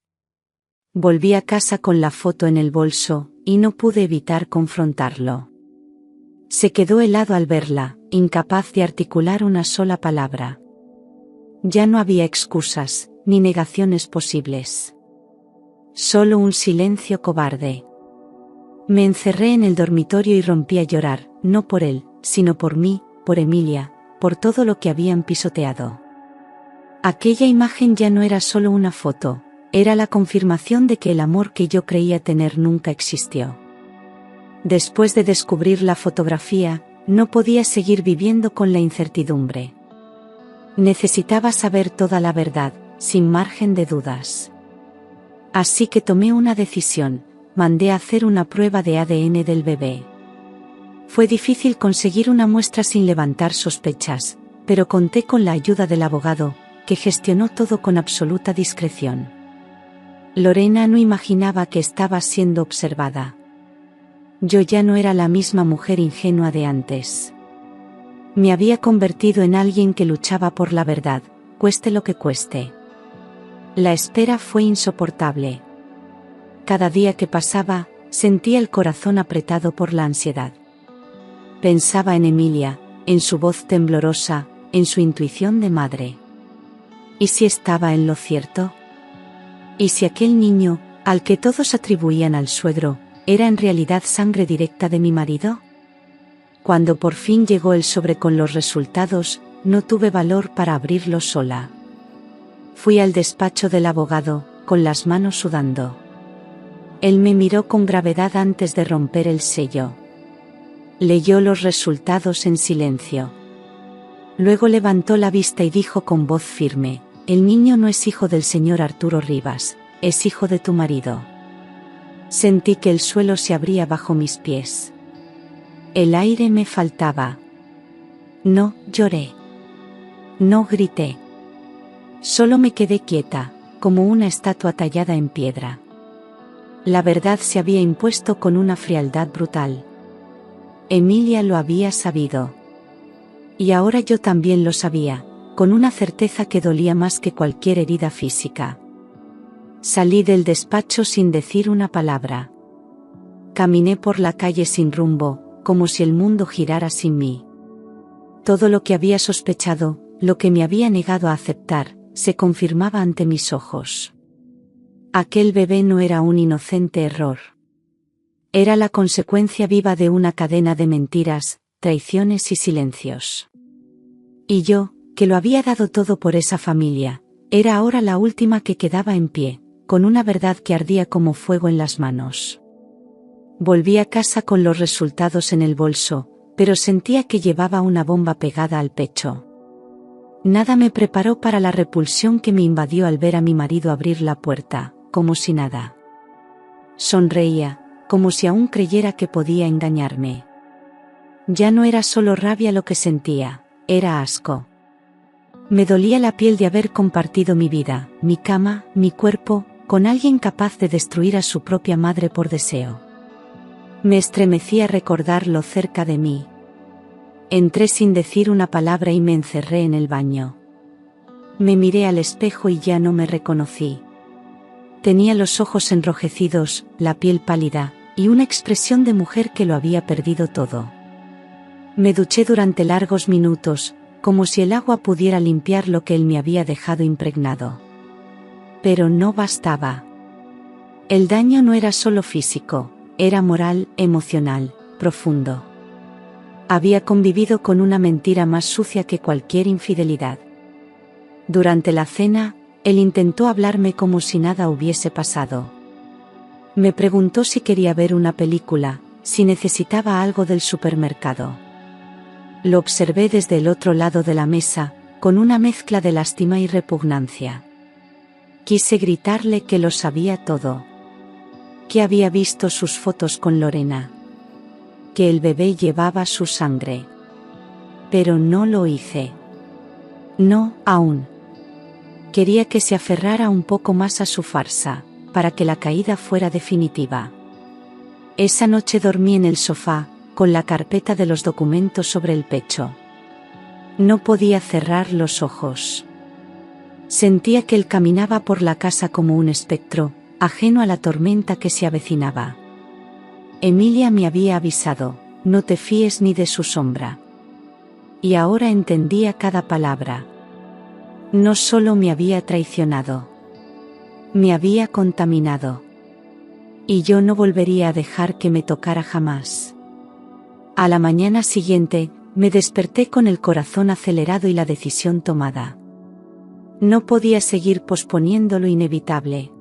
Volví a casa con la foto en el bolso, y no pude evitar confrontarlo. Se quedó helado al verla, incapaz de articular una sola palabra. Ya no había excusas, ni negaciones posibles. Solo un silencio cobarde. Me encerré en el dormitorio y rompí a llorar, no por él, sino por mí, por Emilia, por todo lo que habían pisoteado. Aquella imagen ya no era solo una foto, era la confirmación de que el amor que yo creía tener nunca existió. Después de descubrir la fotografía, no podía seguir viviendo con la incertidumbre. Necesitaba saber toda la verdad, sin margen de dudas. Así que tomé una decisión, mandé a hacer una prueba de ADN del bebé. Fue difícil conseguir una muestra sin levantar sospechas, pero conté con la ayuda del abogado, que gestionó todo con absoluta discreción. Lorena no imaginaba que estaba siendo observada. Yo ya no era la misma mujer ingenua de antes. Me había convertido en alguien que luchaba por la verdad, cueste lo que cueste. La espera fue insoportable. Cada día que pasaba, sentía el corazón apretado por la ansiedad. Pensaba en Emilia, en su voz temblorosa, en su intuición de madre. ¿Y si estaba en lo cierto? ¿Y si aquel niño, al que todos atribuían al suegro, era en realidad sangre directa de mi marido? Cuando por fin llegó el sobre con los resultados, no tuve valor para abrirlo sola. Fui al despacho del abogado, con las manos sudando. Él me miró con gravedad antes de romper el sello. Leyó los resultados en silencio. Luego levantó la vista y dijo con voz firme: el niño no es hijo del señor Arturo Rivas, es hijo de tu marido. Sentí que el suelo se abría bajo mis pies. El aire me faltaba. No lloré. No grité. Solo me quedé quieta, como una estatua tallada en piedra. La verdad se había impuesto con una frialdad brutal. Emilia lo había sabido. Y ahora yo también lo sabía, con una certeza que dolía más que cualquier herida física. Salí del despacho sin decir una palabra. Caminé por la calle sin rumbo, como si el mundo girara sin mí. Todo lo que había sospechado, lo que me había negado a aceptar, se confirmaba ante mis ojos. Aquel bebé no era un inocente error. Era la consecuencia viva de una cadena de mentiras, traiciones y silencios. Y yo, que lo había dado todo por esa familia, era ahora la última que quedaba en pie, con una verdad que ardía como fuego en las manos. Volví a casa con los resultados en el bolso, pero sentía que llevaba una bomba pegada al pecho. Nada me preparó para la repulsión que me invadió al ver a mi marido abrir la puerta, como si nada. Sonreía, como si aún creyera que podía engañarme. Ya no era solo rabia lo que sentía, era asco. Me dolía la piel de haber compartido mi vida, mi cama, mi cuerpo, con alguien capaz de destruir a su propia madre por deseo. Me estremecía recordarlo cerca de mí. Entré sin decir una palabra y me encerré en el baño. Me miré al espejo y ya no me reconocí. Tenía los ojos enrojecidos, la piel pálida, y una expresión de mujer que lo había perdido todo. Me duché durante largos minutos, como si el agua pudiera limpiar lo que él me había dejado impregnado. Pero no bastaba. El daño no era solo físico, era moral, emocional, profundo. Había convivido con una mentira más sucia que cualquier infidelidad. Durante la cena, él intentó hablarme como si nada hubiese pasado. Me preguntó si quería ver una película, si necesitaba algo del supermercado. Lo observé desde el otro lado de la mesa, con una mezcla de lástima y repugnancia. Quise gritarle que lo sabía todo. Que había visto sus fotos con Lorena. Que el bebé llevaba su sangre. Pero no lo hice. No, aún. Quería que se aferrara un poco más a su farsa, para que la caída fuera definitiva. Esa noche dormí en el sofá, con la carpeta de los documentos sobre el pecho. No podía cerrar los ojos. Sentía que él caminaba por la casa como un espectro, ajeno a la tormenta que se avecinaba. Emilia me había avisado, no te fíes ni de su sombra. Y ahora entendía cada palabra. No solo me había traicionado. Me había contaminado. Y yo no volvería a dejar que me tocara jamás. A la mañana siguiente, me desperté con el corazón acelerado y la decisión tomada. No podía seguir posponiendo lo inevitable.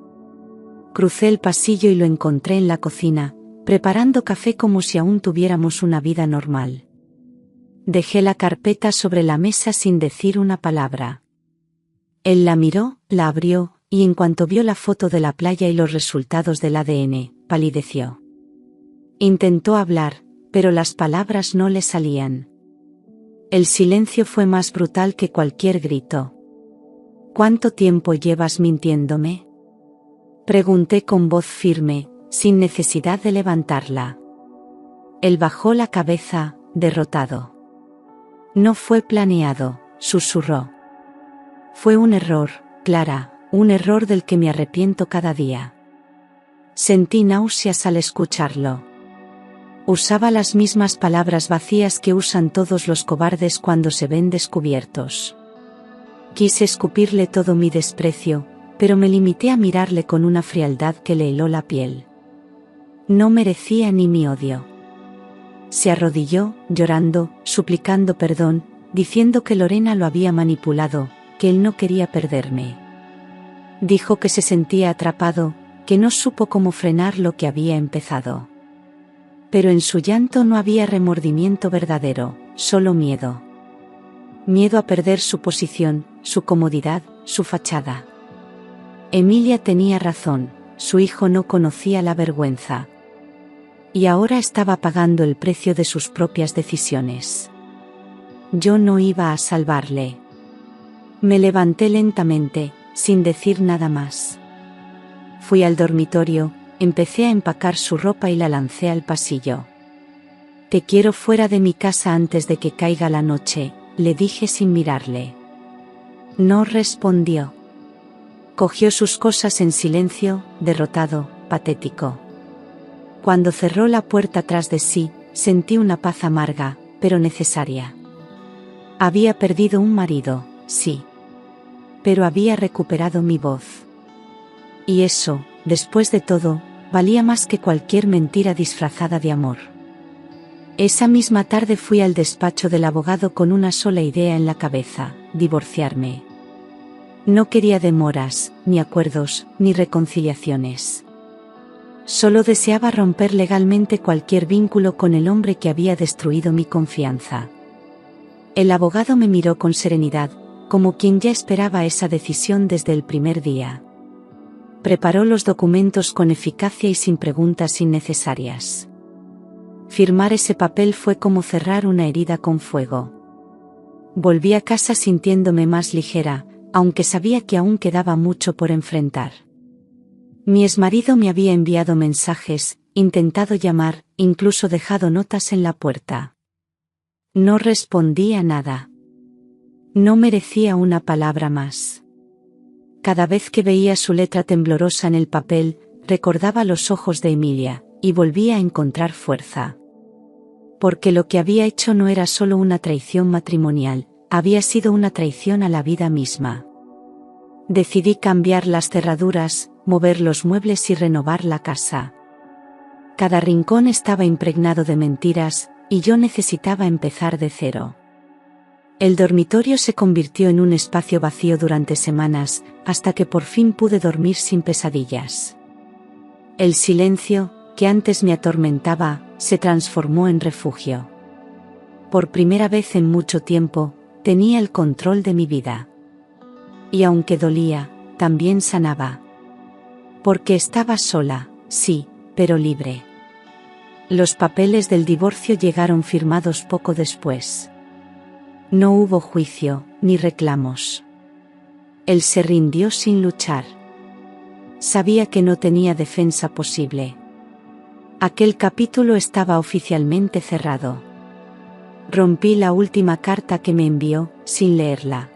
Crucé el pasillo y lo encontré en la cocina, preparando café como si aún tuviéramos una vida normal. Dejé la carpeta sobre la mesa sin decir una palabra. Él la miró, la abrió, y en cuanto vio la foto de la playa y los resultados del ADN, palideció. Intentó hablar, pero las palabras no le salían. El silencio fue más brutal que cualquier grito. ¿Cuánto tiempo llevas mintiéndome? Pregunté con voz firme, sin necesidad de levantarla. Él bajó la cabeza, derrotado. No fue planeado, susurró. Fue un error, Clara, un error del que me arrepiento cada día. Sentí náuseas al escucharlo. Usaba las mismas palabras vacías que usan todos los cobardes cuando se ven descubiertos. Quise escupirle todo mi desprecio, pero me limité a mirarle con una frialdad que le heló la piel. No merecía ni mi odio. Se arrodilló, llorando, suplicando perdón, diciendo que Lorena lo había manipulado, que él no quería perderme. Dijo que se sentía atrapado, que no supo cómo frenar lo que había empezado. Pero en su llanto no había remordimiento verdadero, solo miedo. Miedo a perder su posición, su comodidad, su fachada. Emilia tenía razón, su hijo no conocía la vergüenza. Y ahora estaba pagando el precio de sus propias decisiones. Yo no iba a salvarle. Me levanté lentamente, sin decir nada más. Fui al dormitorio, empecé a empacar su ropa y la lancé al pasillo. Te quiero fuera de mi casa antes de que caiga la noche, le dije sin mirarle. No respondió. Cogió sus cosas en silencio, derrotado, patético. Cuando cerró la puerta tras de sí, sentí una paz amarga, pero necesaria. Había perdido un marido, sí. Pero había recuperado mi voz. Y eso, después de todo, valía más que cualquier mentira disfrazada de amor. Esa misma tarde fui al despacho del abogado con una sola idea en la cabeza: divorciarme. No quería demoras, ni acuerdos, ni reconciliaciones. Solo deseaba romper legalmente cualquier vínculo con el hombre que había destruido mi confianza. El abogado me miró con serenidad, como quien ya esperaba esa decisión desde el primer día. Preparó los documentos con eficacia y sin preguntas innecesarias. Firmar ese papel fue como cerrar una herida con fuego. Volví a casa sintiéndome más ligera, aunque sabía que aún quedaba mucho por enfrentar. Mi exmarido me había enviado mensajes, intentado llamar, incluso dejado notas en la puerta. No respondía nada. No merecía una palabra más. Cada vez que veía su letra temblorosa en el papel, recordaba los ojos de Emilia, y volvía a encontrar fuerza. Porque lo que había hecho no era solo una traición matrimonial, había sido una traición a la vida misma. Decidí cambiar las cerraduras, mover los muebles y renovar la casa. Cada rincón estaba impregnado de mentiras, y yo necesitaba empezar de cero. El dormitorio se convirtió en un espacio vacío durante semanas, hasta que por fin pude dormir sin pesadillas. El silencio, que antes me atormentaba, se transformó en refugio. Por primera vez en mucho tiempo, tenía el control de mi vida. Y aunque dolía, también sanaba. Porque estaba sola, sí, pero libre. Los papeles del divorcio llegaron firmados poco después. No hubo juicio, ni reclamos. Él se rindió sin luchar. Sabía que no tenía defensa posible. Aquel capítulo estaba oficialmente cerrado. Rompí la última carta que me envió, sin leerla.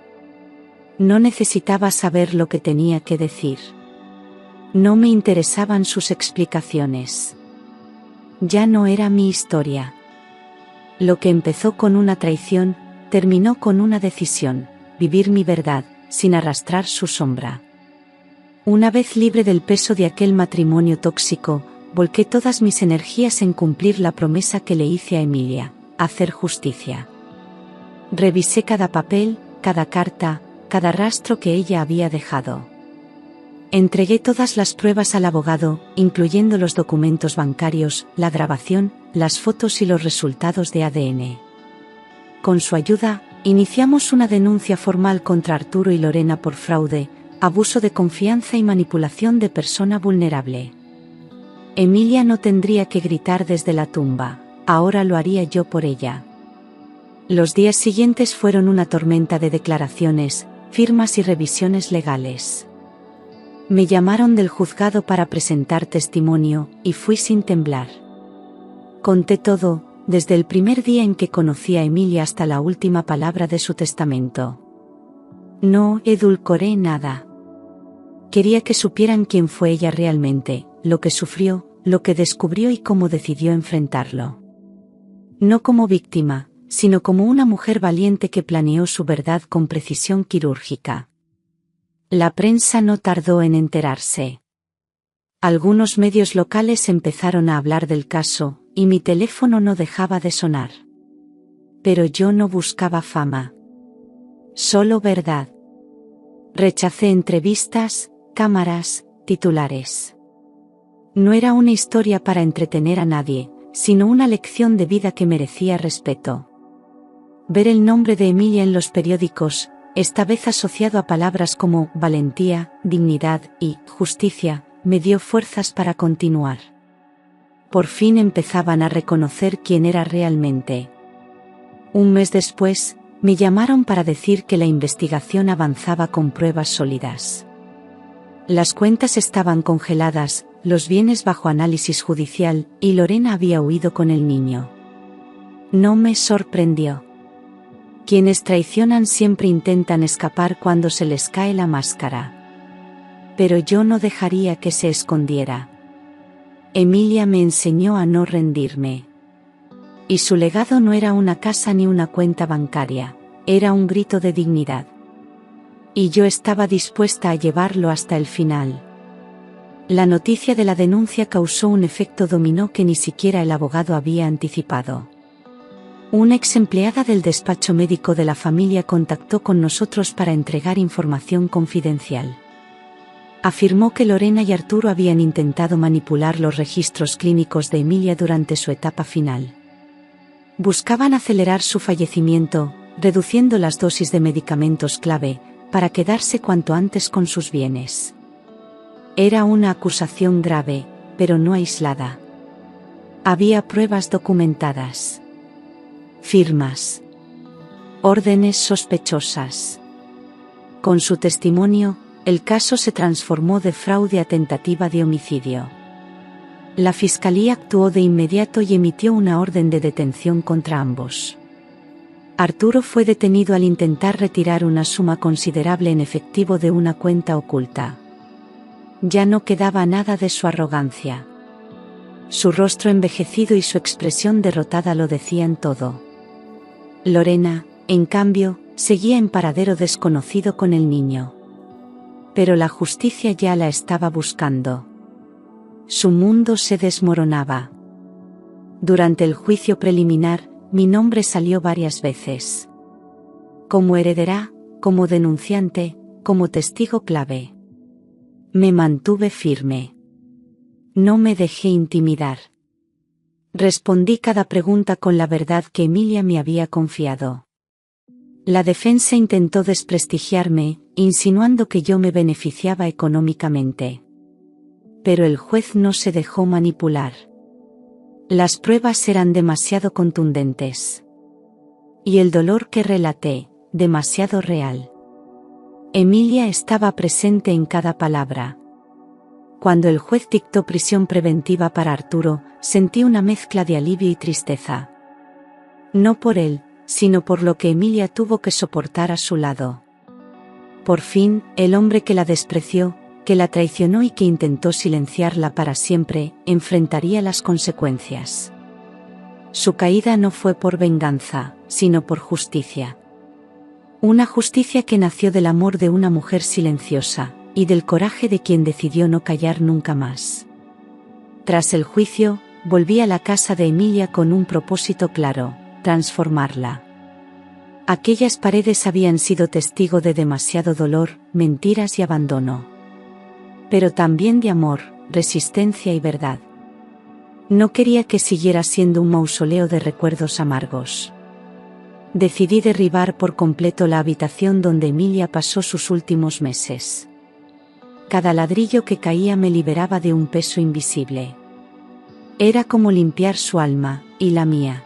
No necesitaba saber lo que tenía que decir. No me interesaban sus explicaciones. Ya no era mi historia. Lo que empezó con una traición, terminó con una decisión: vivir mi verdad, sin arrastrar su sombra. Una vez libre del peso de aquel matrimonio tóxico, volqué todas mis energías en cumplir la promesa que le hice a Emilia: hacer justicia. Revisé cada papel, cada carta, cada rastro que ella había dejado. Entregué todas las pruebas al abogado, incluyendo los documentos bancarios, la grabación, las fotos y los resultados de ADN. Con su ayuda, iniciamos una denuncia formal contra Arturo y Lorena por fraude, abuso de confianza y manipulación de persona vulnerable. Emilia no tendría que gritar desde la tumba, ahora lo haría yo por ella. Los días siguientes fueron una tormenta de declaraciones, firmas y revisiones legales. Me llamaron del juzgado para presentar testimonio, y fui sin temblar. Conté todo, desde el primer día en que conocí a Emilia hasta la última palabra de su testamento. No edulcoré nada. Quería que supieran quién fue ella realmente, lo que sufrió, lo que descubrió y cómo decidió enfrentarlo. No como víctima, sino como una mujer valiente que planeó su verdad con precisión quirúrgica. La prensa no tardó en enterarse. Algunos medios locales empezaron a hablar del caso, y mi teléfono no dejaba de sonar. Pero yo no buscaba fama. Solo verdad. Rechacé entrevistas, cámaras, titulares. No era una historia para entretener a nadie, sino una lección de vida que merecía respeto. Ver el nombre de Emilia en los periódicos, esta vez asociado a palabras como valentía, dignidad y justicia, me dio fuerzas para continuar. Por fin empezaban a reconocer quién era realmente. Un mes después, me llamaron para decir que la investigación avanzaba con pruebas sólidas. Las cuentas estaban congeladas, los bienes bajo análisis judicial, y Lorena había huido con el niño. No me sorprendió. Quienes traicionan siempre intentan escapar cuando se les cae la máscara. Pero yo no dejaría que se escondiera. Emilia me enseñó a no rendirme. Y su legado no era una casa ni una cuenta bancaria, era un grito de dignidad. Y yo estaba dispuesta a llevarlo hasta el final. La noticia de la denuncia causó un efecto dominó que ni siquiera el abogado había anticipado. Una ex empleada del despacho médico de la familia contactó con nosotros para entregar información confidencial. Afirmó que Lorena y Arturo habían intentado manipular los registros clínicos de Emilia durante su etapa final. Buscaban acelerar su fallecimiento, reduciendo las dosis de medicamentos clave, para quedarse cuanto antes con sus bienes. Era una acusación grave, pero no aislada. Había pruebas documentadas. Firmas. Órdenes sospechosas. Con su testimonio, el caso se transformó de fraude a tentativa de homicidio. La fiscalía actuó de inmediato y emitió una orden de detención contra ambos. Arturo fue detenido al intentar retirar una suma considerable en efectivo de una cuenta oculta. Ya no quedaba nada de su arrogancia. Su rostro envejecido y su expresión derrotada lo decían todo. Lorena, en cambio, seguía en paradero desconocido con el niño. Pero la justicia ya la estaba buscando. Su mundo se desmoronaba. Durante el juicio preliminar, mi nombre salió varias veces. Como heredera, como denunciante, como testigo clave. Me mantuve firme. No me dejé intimidar. Respondí cada pregunta con la verdad que Emilia me había confiado. La defensa intentó desprestigiarme, insinuando que yo me beneficiaba económicamente. Pero el juez no se dejó manipular. Las pruebas eran demasiado contundentes. Y el dolor que relaté, demasiado real. Emilia estaba presente en cada palabra. Cuando el juez dictó prisión preventiva para Arturo, sentí una mezcla de alivio y tristeza. No por él, sino por lo que Emilia tuvo que soportar a su lado. Por fin, el hombre que la despreció, que la traicionó y que intentó silenciarla para siempre, enfrentaría las consecuencias. Su caída no fue por venganza, sino por justicia. Una justicia que nació del amor de una mujer silenciosa, y del coraje de quien decidió no callar nunca más. Tras el juicio, volví a la casa de Emilia con un propósito claro: transformarla. Aquellas paredes habían sido testigo de demasiado dolor, mentiras y abandono. Pero también de amor, resistencia y verdad. No quería que siguiera siendo un mausoleo de recuerdos amargos. Decidí derribar por completo la habitación donde Emilia pasó sus últimos meses. Cada ladrillo que caía me liberaba de un peso invisible. Era como limpiar su alma, y la mía.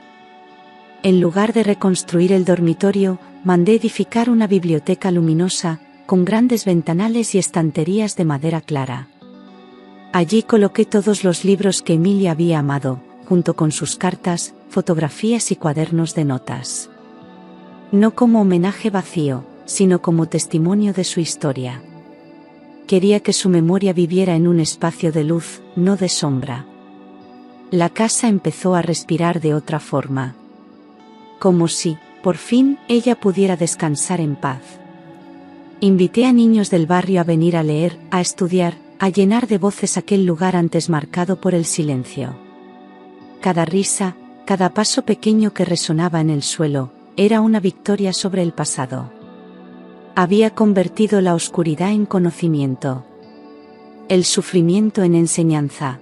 En lugar de reconstruir el dormitorio, mandé edificar una biblioteca luminosa, con grandes ventanales y estanterías de madera clara. Allí coloqué todos los libros que Emilia había amado, junto con sus cartas, fotografías y cuadernos de notas. No como homenaje vacío, sino como testimonio de su historia. Quería que su memoria viviera en un espacio de luz, no de sombra. La casa empezó a respirar de otra forma. Como si, por fin, ella pudiera descansar en paz. Invité a niños del barrio a venir a leer, a estudiar, a llenar de voces aquel lugar antes marcado por el silencio. Cada risa, cada paso pequeño que resonaba en el suelo, era una victoria sobre el pasado. Había convertido la oscuridad en conocimiento. El sufrimiento en enseñanza.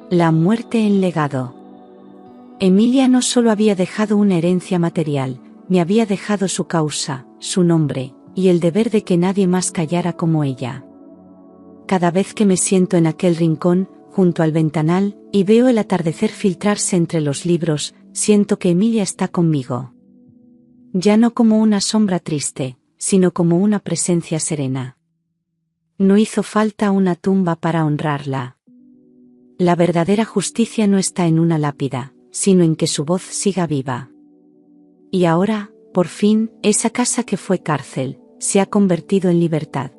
La muerte en legado. Emilia no solo había dejado una herencia material, me había dejado su causa, su nombre, y el deber de que nadie más callara como ella. Cada vez que me siento en aquel rincón, junto al ventanal, y veo el atardecer filtrarse entre los libros, siento que Emilia está conmigo. Ya no como una sombra triste, sino como una presencia serena. No hizo falta una tumba para honrarla. La verdadera justicia no está en una lápida, sino en que su voz siga viva. Y ahora, por fin, esa casa que fue cárcel, se ha convertido en libertad.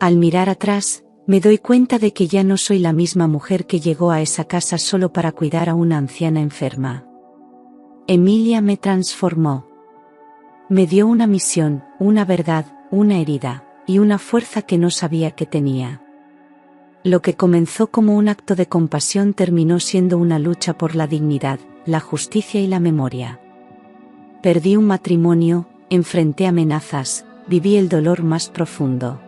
Al mirar atrás, me doy cuenta de que ya no soy la misma mujer que llegó a esa casa solo para cuidar a una anciana enferma. Emilia me transformó. Me dio una misión, una verdad, una herida, y una fuerza que no sabía que tenía. Lo que comenzó como un acto de compasión terminó siendo una lucha por la dignidad, la justicia y la memoria. Perdí un matrimonio, enfrenté amenazas, viví el dolor más profundo.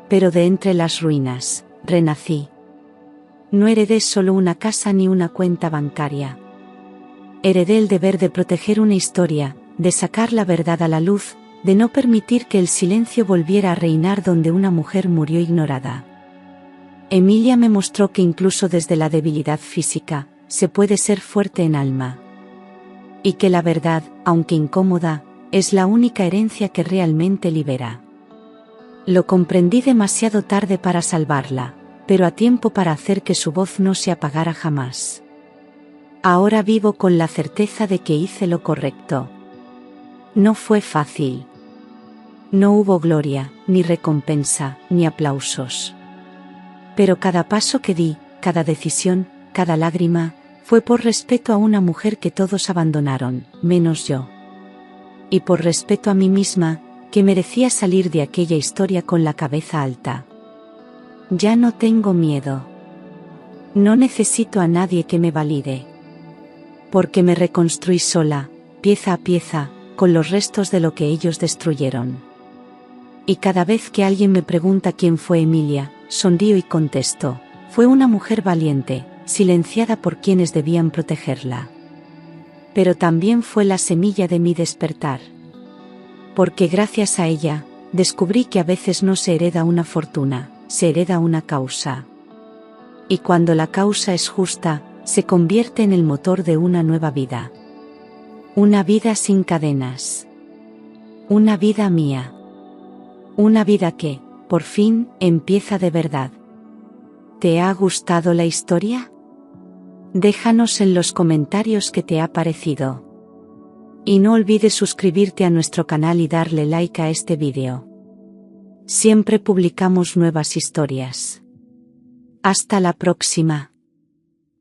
Pero de entre las ruinas, renací. No heredé solo una casa ni una cuenta bancaria. Heredé el deber de proteger una historia, de sacar la verdad a la luz, de no permitir que el silencio volviera a reinar donde una mujer murió ignorada. Emilia me mostró que incluso desde la debilidad física, se puede ser fuerte en alma. Y que la verdad, aunque incómoda, es la única herencia que realmente libera. Lo comprendí demasiado tarde para salvarla, pero a tiempo para hacer que su voz no se apagara jamás. Ahora vivo con la certeza de que hice lo correcto. No fue fácil. No hubo gloria, ni recompensa, ni aplausos. Pero cada paso que di, cada decisión, cada lágrima, fue por respeto a una mujer que todos abandonaron, menos yo. Y por respeto a mí misma, que merecía salir de aquella historia con la cabeza alta. Ya no tengo miedo. No necesito a nadie que me valide. Porque me reconstruí sola, pieza a pieza, con los restos de lo que ellos destruyeron. Y cada vez que alguien me pregunta quién fue Emilia, sonrío y contesto, fue una mujer valiente, silenciada por quienes debían protegerla. Pero también fue la semilla de mi despertar. Porque gracias a ella, descubrí que a veces no se hereda una fortuna, se hereda una causa. Y cuando la causa es justa, se convierte en el motor de una nueva vida. Una vida sin cadenas. Una vida mía. Una vida que, por fin, empieza de verdad. ¿Te ha gustado la historia? Déjanos en los comentarios qué te ha parecido. Y no olvides suscribirte a nuestro canal y darle like a este vídeo. Siempre publicamos nuevas historias. Hasta la próxima.